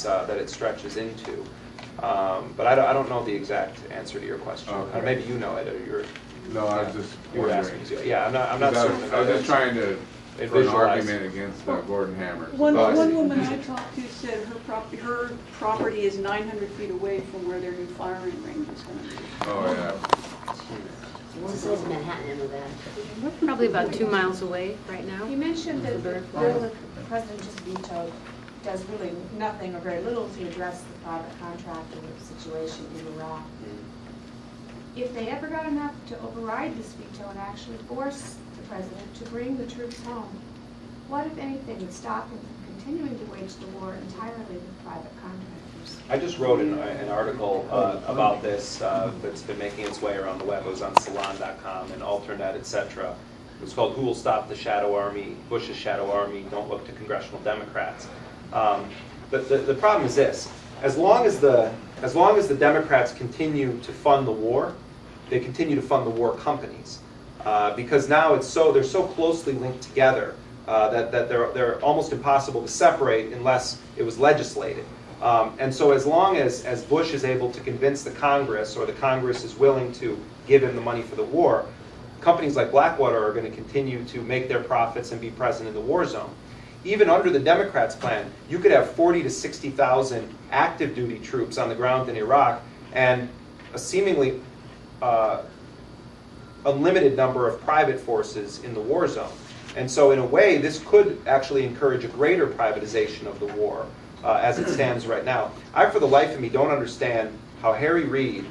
stretches into. But I don't know the exact answer to your question.
Okay.
Maybe you know it, or you're.
No, I was just
you were
wondering.
asking. Yeah, I'm not certain.
I was just trying to for an argument against Gordon Hammers.
One woman I talked to said her property is 900 feet away from where their new firing range is going to be.
Oh yeah.
What's the size of Manhattan and all that?
We're probably about 2 miles away right now.
You mentioned that the bill that the president just vetoed does really nothing or very little to address the private contractor situation in Iraq. If they ever got enough to override this veto and actually force the president to bring the troops home, what, if anything, would stop him from continuing to wage the war entirely with private contractors?
I just wrote an article about this that's been making its way around the web. It was on Salon.com and Alternet, etc. It was called "Who Will Stop the Shadow Army? Bush's Shadow Army. Don't Look to Congressional Democrats." The problem is this: as long as the Democrats continue to fund the war, they continue to fund the war companies because now they're so closely linked together that they're almost impossible to separate unless it was legislated. And so as long as Bush is able to convince the Congress, or the Congress is willing to give him the money for the war, companies like Blackwater are going to continue to make their profits and be present in the war zone. Even under the Democrats' plan, you could have 40 to 60,000 active duty troops on the ground in Iraq and a seemingly unlimited number of private forces in the war zone. And so in a way, this could actually encourage a greater privatization of the war as it stands right now. I, for the life of me, don't understand how Harry Reid,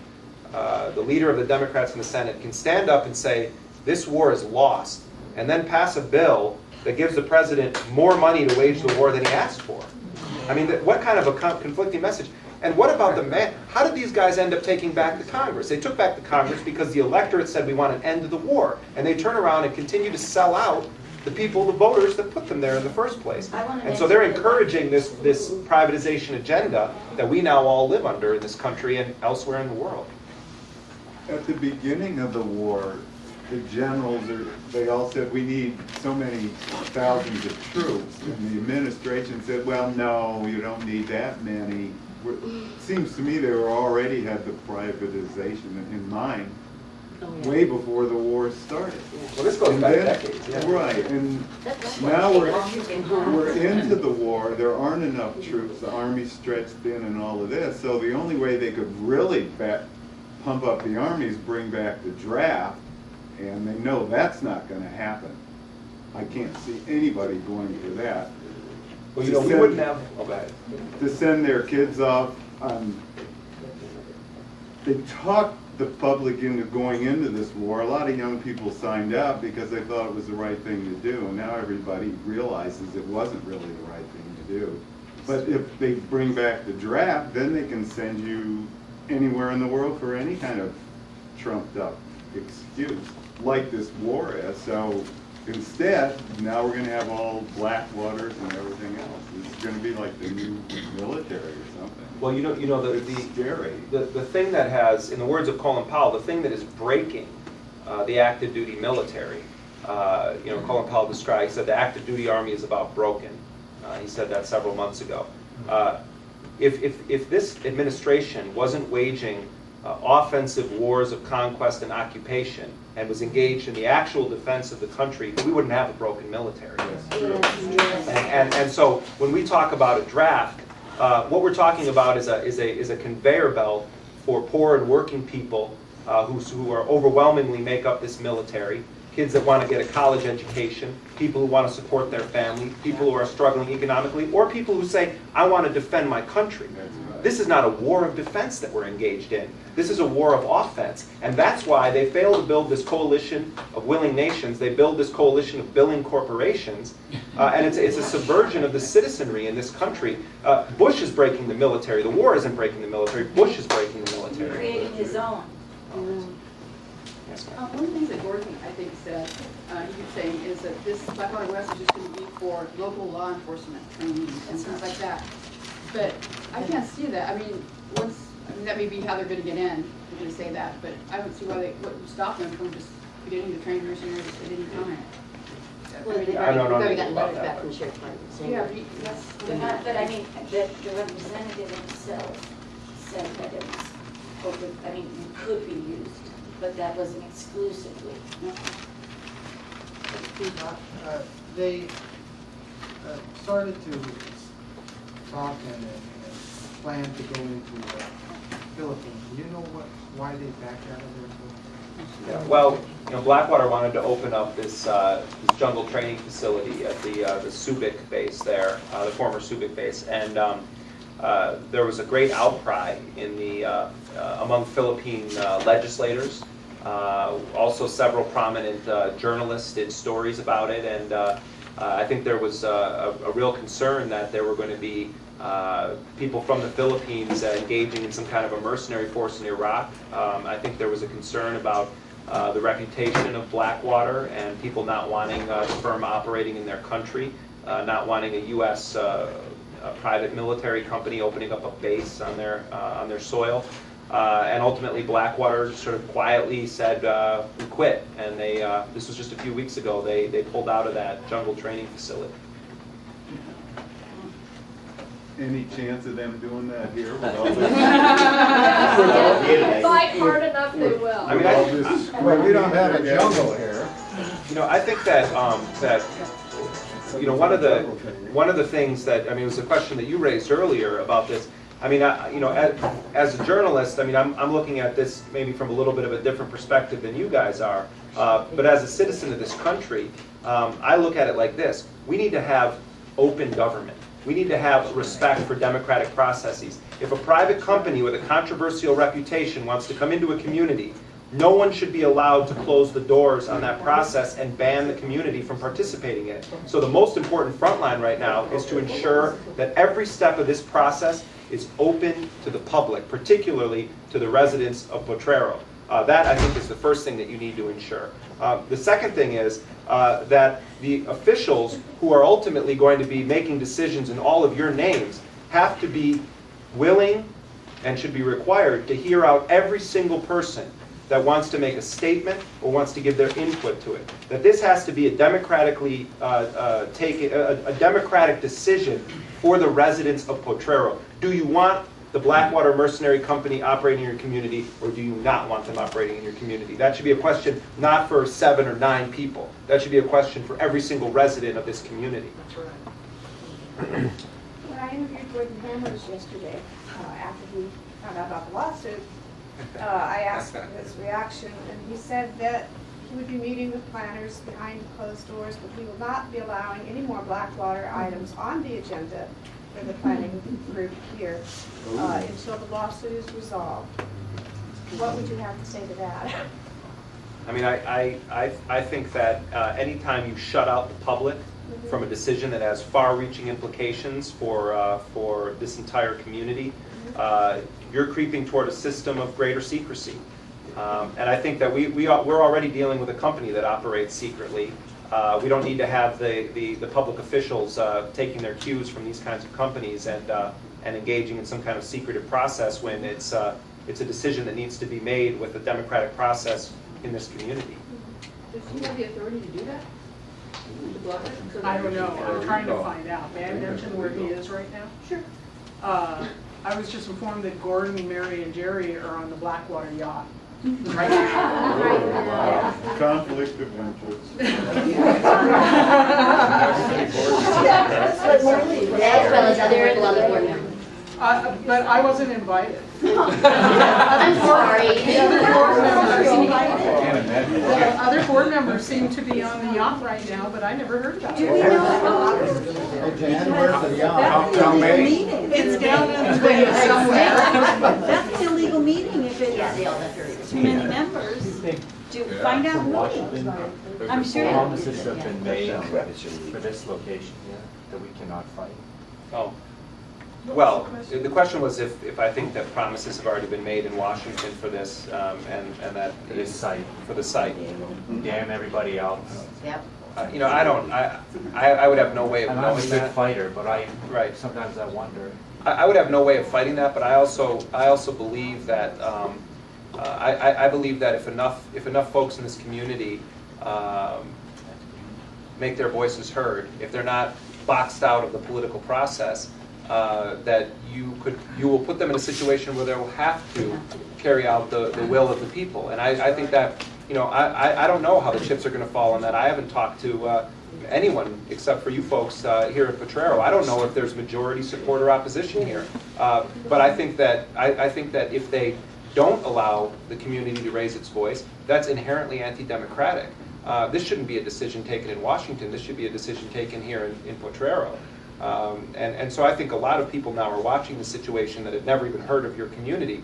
the leader of the Democrats in the Senate, can stand up and say, this war is lost, and then pass a bill that gives the president more money to wage the war than he asked for. I mean, what kind of a conflicting message? And what about the man? How did these guys end up taking back the Congress? They took back the Congress because the electorate said we want an end to the war. And they turn around and continue to sell out the people, the voters that put them there in the first place. And so they're encouraging this privatization agenda that we now all live under in this country and elsewhere in the world.
At the beginning of the war, the generals, they all said we need so many thousands of troops. And the administration said, well, no, you don't need that many. It seems to me they already had the privatization in mind way before the war started.
Well, this goes back decades. Yeah.
Right, and now we're into the war. There aren't enough troops. The army's stretched thin and all of this. So the only way they could really pump up the army is bring back the draft, and they know that's not going to happen. I can't see anybody going for that.
Well, you know, we wouldn't have. Oh, go ahead.
To send their kids off. They talked the public into going into this war. A lot of young people signed up because they thought it was the right thing to do, and now everybody realizes it wasn't really the right thing to do. But if they bring back the draft, then they can send you anywhere in the world for any kind of trumped up excuse, like this war is. So instead, now we're going to have all Blackwaters and everything else. It's going to be like the new military or something.
Well, you know the thing that has, in the words of Colin Powell, the thing that is breaking the active duty military. Colin Powell described. He said the active duty army is about broken. He said that several months ago. If this administration wasn't waging offensive wars of conquest and occupation and was engaged in the actual defense of the country, we wouldn't have a broken military. And so when we talk about a draft, what we're talking about is a conveyor belt for poor and working people who are overwhelmingly make up this military. Kids that want to get a college education, people who want to support their family, people who are struggling economically, or people who say, I want to defend my country. This is not a war of defense that we're engaged in. This is a war of offense. And that's why they fail to build this coalition of willing nations. They build this coalition of billing corporations. And it's a subversion of the citizenry in this country. Bush is breaking the military. The war isn't breaking the military. Bush is breaking the military.
Creating his own.
One thing that Gordon, I think, said, he keeps saying, is that this Blackwater West is just going to be for local law enforcement training and things like that. But I can't see that. I mean, that may be how they're going to get in. They're going to say that, but I don't see what would stop them from just beginning to train mercenaries at any time.
Well, they've already gotten letters back from the sheriff's department saying that.
But I mean, the representative himself said that it was open, I mean, it could be used, but that wasn't exclusively.
They started to talk and plan to go into the Philippines. Do you know why they backed out of there?
Yeah, well, Blackwater wanted to open up this jungle training facility at the Subic base there, the former Subic base, and there was a great outcry in the among Philippine legislators. Also, several prominent journalists did stories about it, and I think there was a real concern that there were going to be people from the Philippines engaging in some kind of a mercenary force in Iraq. I think there was a concern about the reputation of Blackwater and people not wanting the firm operating in their country, not wanting a U.S. Private military company opening up a base on their soil. And ultimately, Blackwater sort of quietly said, we quit. And this was just a few weeks ago, they pulled out of that jungle training facility.
Any chance of them doing that here with all this?
Fight hard enough, they will.
I mean,
well, we don't have a jungle here.
I think that one of the things that it was a question that you raised earlier about this. I mean, as a journalist, I'm looking at this maybe from a little bit of a different perspective than you guys are. But as a citizen of this country, I look at it like this: we need to have open government. We need to have respect for democratic processes. If a private company with a controversial reputation wants to come into a community, No one should be allowed to close the doors on that process and ban the community from participating in it. So the most important front line right now is to ensure that every step of this process is open to the public, particularly to the residents of Potrero. That, I think, is the first thing that you need to ensure. The second thing is that the officials who are ultimately going to be making decisions in all of your names have to be willing and should be required to hear out every single person that wants to make a statement or wants to give their input to it. That this has to be a democratically a democratic decision for the residents of Potrero. Do you want the Blackwater Mercenary Company operating in your community, or do you not want them operating in your community? That should be a question not for 7 or 9 people. That should be a question for every single resident of this community.
When I interviewed Gordon Hammers yesterday, after he found out about the lawsuit, I asked for his reaction, and he said that he would be meeting with planners behind closed doors, but he will not be allowing any more Blackwater items on the agenda for the planning group here until the lawsuit is resolved. What would you have to say to that?
I mean, I think that anytime you shut out the public from a decision that has far-reaching implications for this entire community, you're creeping toward a system of greater secrecy. And I think that we're already dealing with a company that operates secretly. We don't need to have the public officials taking their cues from these kinds of companies and engaging in some kind of secretive process when it's a decision that needs to be made with a democratic process in this community.
Does he have the authority to do that?
I don't know. I'm trying to find out. May I mention where he is right now?
Sure.
I was just informed that Gordon, Mary, and Jerry are on the Blackwater yacht right now.
Conflict of interest.
As well as other board members.
But I wasn't invited.
I'm sorry.
Other board members seem to be on the yacht right now, but I never heard about
Do
it.
we know?
Hey, Jan, where's the yacht?
That's an illegal meeting.
It's down in the bay somewhere.
That's an illegal meeting if it's too many members. To find out who. I'm sure.
Promises have been made for this location that we cannot fight.
Oh. Well, the question was if I think that promises have already been made in Washington for this, and that
For this site.
For the site.
Damn everybody else.
Yep.
You know, I would have no way of
And I'm a
knowing
good
that.
fighter, but sometimes I wonder.
I would have no way of fighting that, but I also believe that I believe that if enough folks in this community make their voices heard, if they're not boxed out of the political process, that you will put them in a situation where they will have to carry out the will of the people. And I think that, you know, I don't know how the chips are going to fall on that. I haven't talked to anyone except for you folks here at Potrero. I don't know if there's majority support or opposition here. But I think that if they don't allow the community to raise its voice, that's inherently anti-democratic. This shouldn't be a decision taken in Washington. This should be a decision taken here in Potrero. And so I think a lot of people now are watching the situation that had never even heard of your community,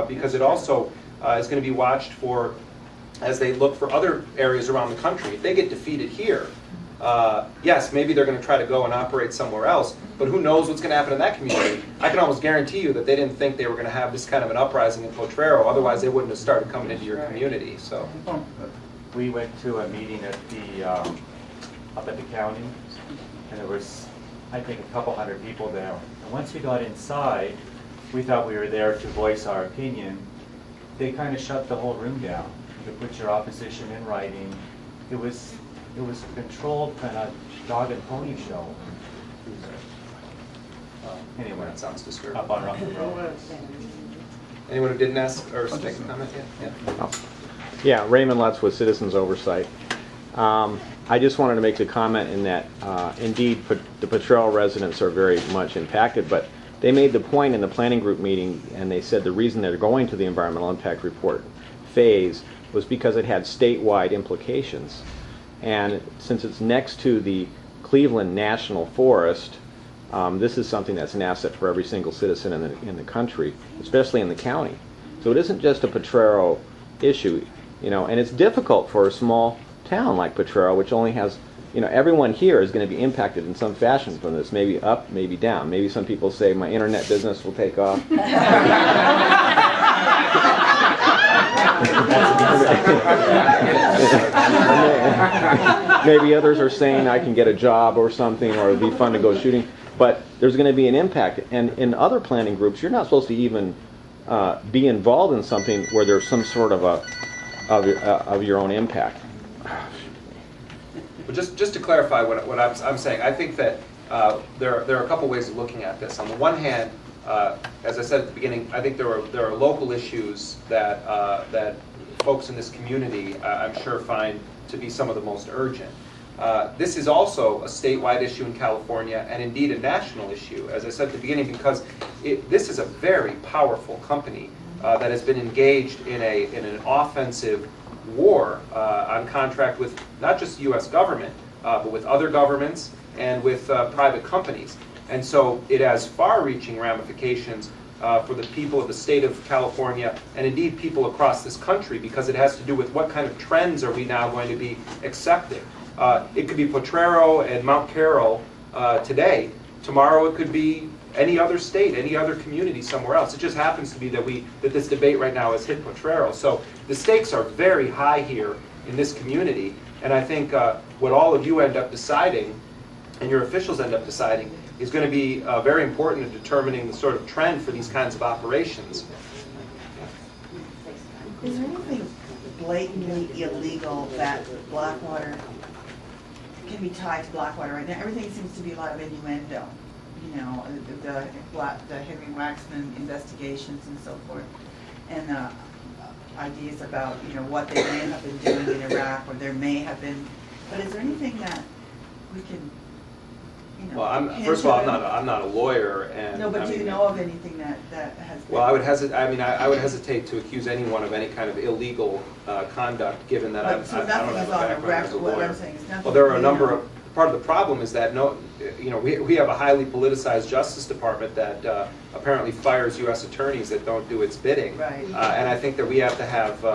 because it also is going to be watched for as they look for other areas around the country. If they get defeated here, yes, maybe they're going to try to go and operate somewhere else, but who knows what's going to happen in that community. I can almost guarantee you that they didn't think they were going to have this kind of an uprising in Potrero, otherwise they wouldn't have started coming into your community. So
We went to a meeting at up at the county, and there was, I think, a couple hundred people there. And once we got inside, we thought we were there to voice our opinion. They kind of shut the whole room down. You could put your opposition in writing. It was a controlled kind of dog and pony show. Anyway,
that sounds disturbing.
Up on Rock and Roll.
Anyone who didn't ask or make a comment yet? Yeah.
Yeah, Raymond Lutz with Citizens Oversight. I just wanted to make a comment in that, indeed, the Potrero residents are very much impacted, but they made the point in the planning group meeting, and they said the reason they're going to the environmental impact report phase was because it had statewide implications. And since it's next to the Cleveland National Forest, this is something that's an asset for every single citizen in the country, especially in the county. So it isn't just a Potrero issue, and it's difficult for a small town like Potrero, which only has, everyone here is going to be impacted in some fashion from this, maybe up, maybe down. Maybe some people say my internet business will take off. Maybe others are saying I can get a job or something, or it'd be fun to go shooting. But there's going to be an impact. And in other planning groups, you're not supposed to even be involved in something where there's some sort of of your own impact.
But just to clarify what I'm saying, I think that there are a couple ways of looking at this. On the one hand, as I said at the beginning, I think there are local issues that folks in this community, I'm sure, find to be some of the most urgent. This is also a statewide issue in California, and indeed a national issue, as I said at the beginning, because this is a very powerful company that has been engaged in an offensive war on contract with not just the U.S. government, but with other governments and with private companies. And so it has far-reaching ramifications for the people of the state of California, and indeed people across this country, because it has to do with what kind of trends are we now going to be accepting. It could be Potrero and Mount Carroll today. Tomorrow it could be any other state, any other community somewhere else. It just happens to be that this debate right now has hit Potrero. So the stakes are very high here in this community, and I think what all of you end up deciding, and your officials end up deciding, is going to be very important in determining the sort of trend for these kinds of operations.
Is there anything blatantly illegal that Blackwater can be tied to Blackwater right now? Everything seems to be a lot of innuendo. The Henry Waxman investigations and so forth, and ideas about what they may have been doing in Iraq, or there may have been. But is there anything that we can?
Well, first of all, I'm not a lawyer, and
no. But do you know of anything that has?
Well, I would hesitate. I mean, I would hesitate to accuse anyone of any kind of illegal conduct, given that I don't have a background as a lawyer. Well, there are a number of. Part of the problem is that we have a highly politicized Justice Department that apparently fires U.S. attorneys that don't do its bidding.
Right.
And I think that we have to have.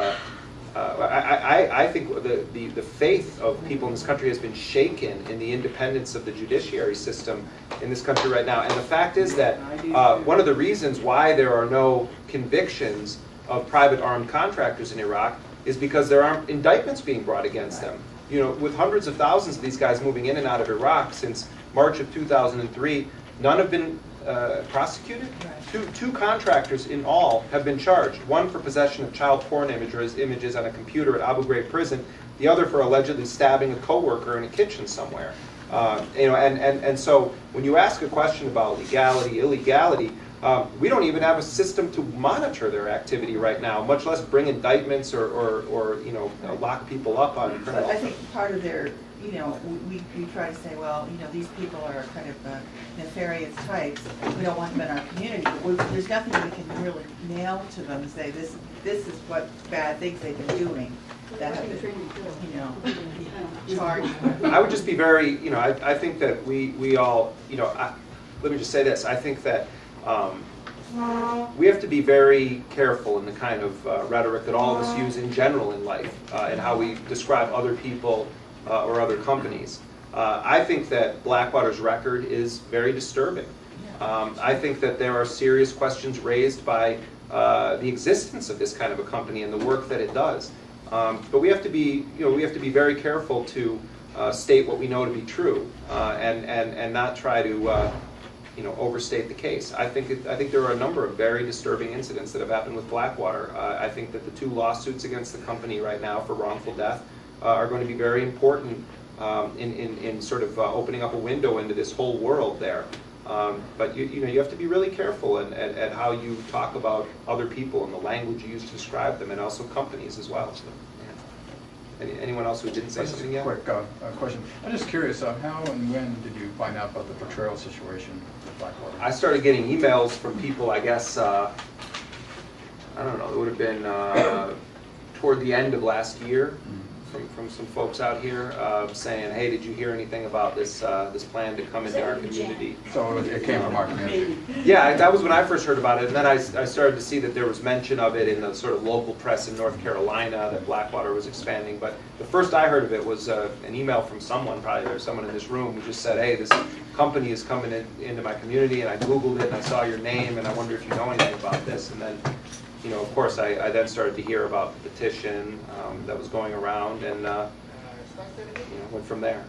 I think the faith of people in this country has been shaken in the independence of the judiciary system in this country right now. And the fact is that one of the reasons why there are no convictions of private armed contractors in Iraq is because there aren't indictments being brought against them. With hundreds of thousands of these guys moving in and out of Iraq since March of 2003, none have been prosecuted. Two contractors in all have been charged. One for possession of child porn images on a computer at Abu Ghraib prison. The other for allegedly stabbing a coworker in a kitchen somewhere. And so when you ask a question about legality, illegality, we don't even have a system to monitor their activity right now, much less bring indictments or lock people up on criminal.
But I think part of their, we try to say, well, these people are kind of nefarious types. We don't want them in our community. But there's nothing we can really nail to them and say this is what bad things they've been doing that have been, charged.
I would just be very, I think that we all, let me just say this. I think that we have to be very careful in the kind of rhetoric that all of us use in general in life and how we describe other people or other companies. I think that Blackwater's record is very disturbing. I think that there are serious questions raised by the existence of this kind of a company and the work that it does. But we have to be, very careful to state what we know to be true and not try to overstate the case. I think there are a number of very disturbing incidents that have happened with Blackwater. I think that the 2 lawsuits against the company right now for wrongful death are going to be very important in sort of opening up a window into this whole world there. But you have to be really careful at how you talk about other people and the language you use to describe them, and also companies as well. So, yeah. Anyone else who didn't say something yet?
Quick question. I'm just curious, how and when did you find out about the Potrero situation with Blackwater?
I started getting emails from people, I guess, I don't know, it would have been toward the end of last year. from some folks out here saying, hey, did you hear anything about this this plan to come into our community?
So it came from our community.
Yeah, that was when I first heard about it, and then I started to see that there was mention of it in the sort of local press in North Carolina, that Blackwater was expanding. But the first I heard of it was an email from someone, probably there's someone in this room, who just said, hey, this company is coming into my community, and I Googled it, and I saw your name, and I wonder if you know anything about this. And then, you know, of course, I then started to hear about the petition that was going around, and went from there.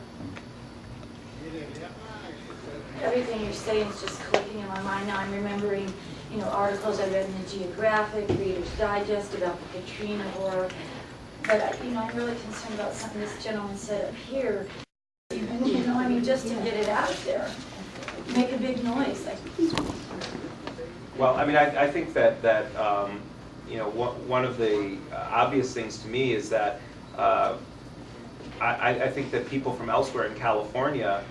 Everything you're saying is just clicking in my mind now. I'm remembering, articles I read in the Geographic, Reader's Digest about the Katrina horror. But, I'm really concerned about something this gentleman said up here. Even, just to get it out there, make a big noise.
Well, I think that one of the obvious things to me is that I think that people from elsewhere in California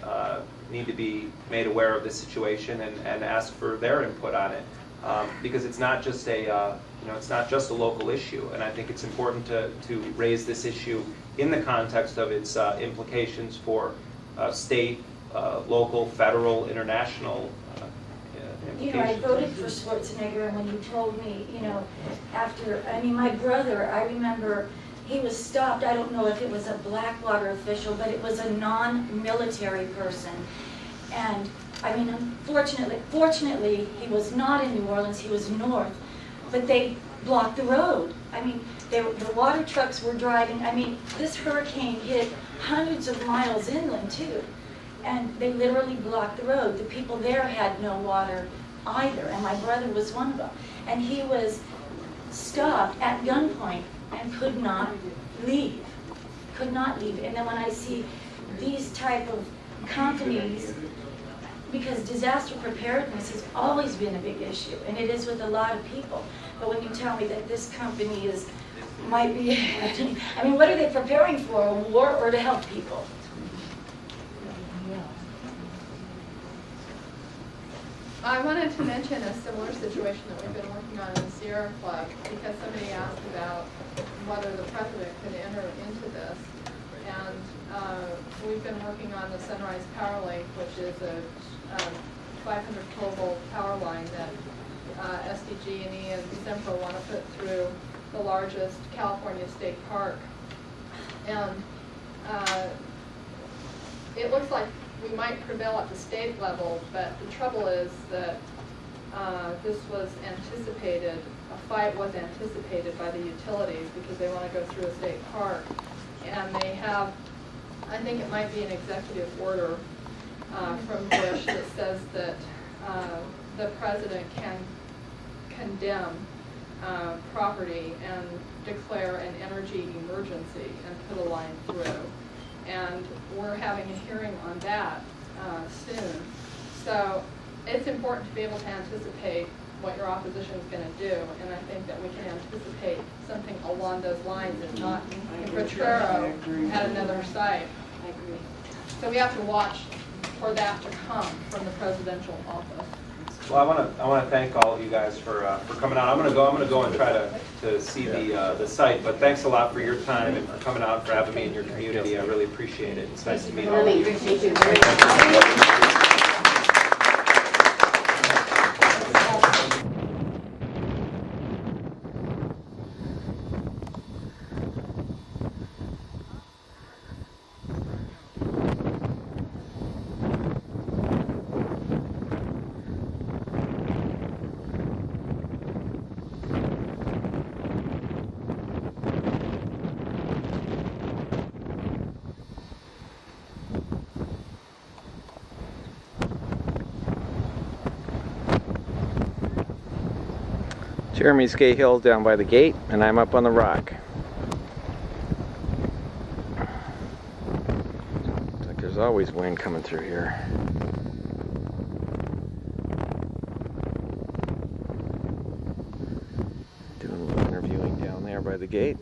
need to be made aware of this situation and ask for their input on it, because it's not just a local issue, and I think it's important to raise this issue in the context of its implications for state, local, federal, international
I voted for Schwarzenegger, and when you told me, my brother, I remember he was stopped. I don't know if it was a Blackwater official, but it was a non-military person. And, fortunately, he was not in New Orleans, he was north, but they blocked the road. The water trucks were driving. This hurricane hit hundreds of miles inland, too. And they literally blocked the road. The people there had no water either, and my brother was one of them. And he was stopped at gunpoint and could not leave. And then when I see these type of companies, because disaster preparedness has always been a big issue, and it is with a lot of people. But when you tell me that this company might be, what are they preparing for, a war or to help people?
I wanted to mention a similar situation that we've been working on in the Sierra Club, because somebody asked about whether the president could enter into this. And we've been working on the Sunrise Power Link, which is a 500 kilovolt power line that SDG&E and Sempro want to put through the largest California state park. And it looks like we might prevail at the state level, but the trouble is that this was anticipated, a fight was anticipated by the utilities because they want to go through a state park. And they have, I think it might be an executive order from Bush that says that the president can condemn property and declare an energy emergency and put a line through. And we're having a hearing on that soon. So it's important to be able to anticipate what your opposition is going to do, and I think that we can anticipate something along those lines, if not in Potrero at another site.
I agree.
So we have to watch for that to come from the presidential office.
Well, I want to thank all of you guys for coming out. I'm going to go and try to see the site. But thanks a lot for your time and for coming out, for having me in your community. I really appreciate it. It's nice to meet all of you.
Thank you very much.
Jeremy Scahill down by the gate, and I'm up on the rock. Looks like there's always wind coming through here. Doing a little interviewing down there by the gate.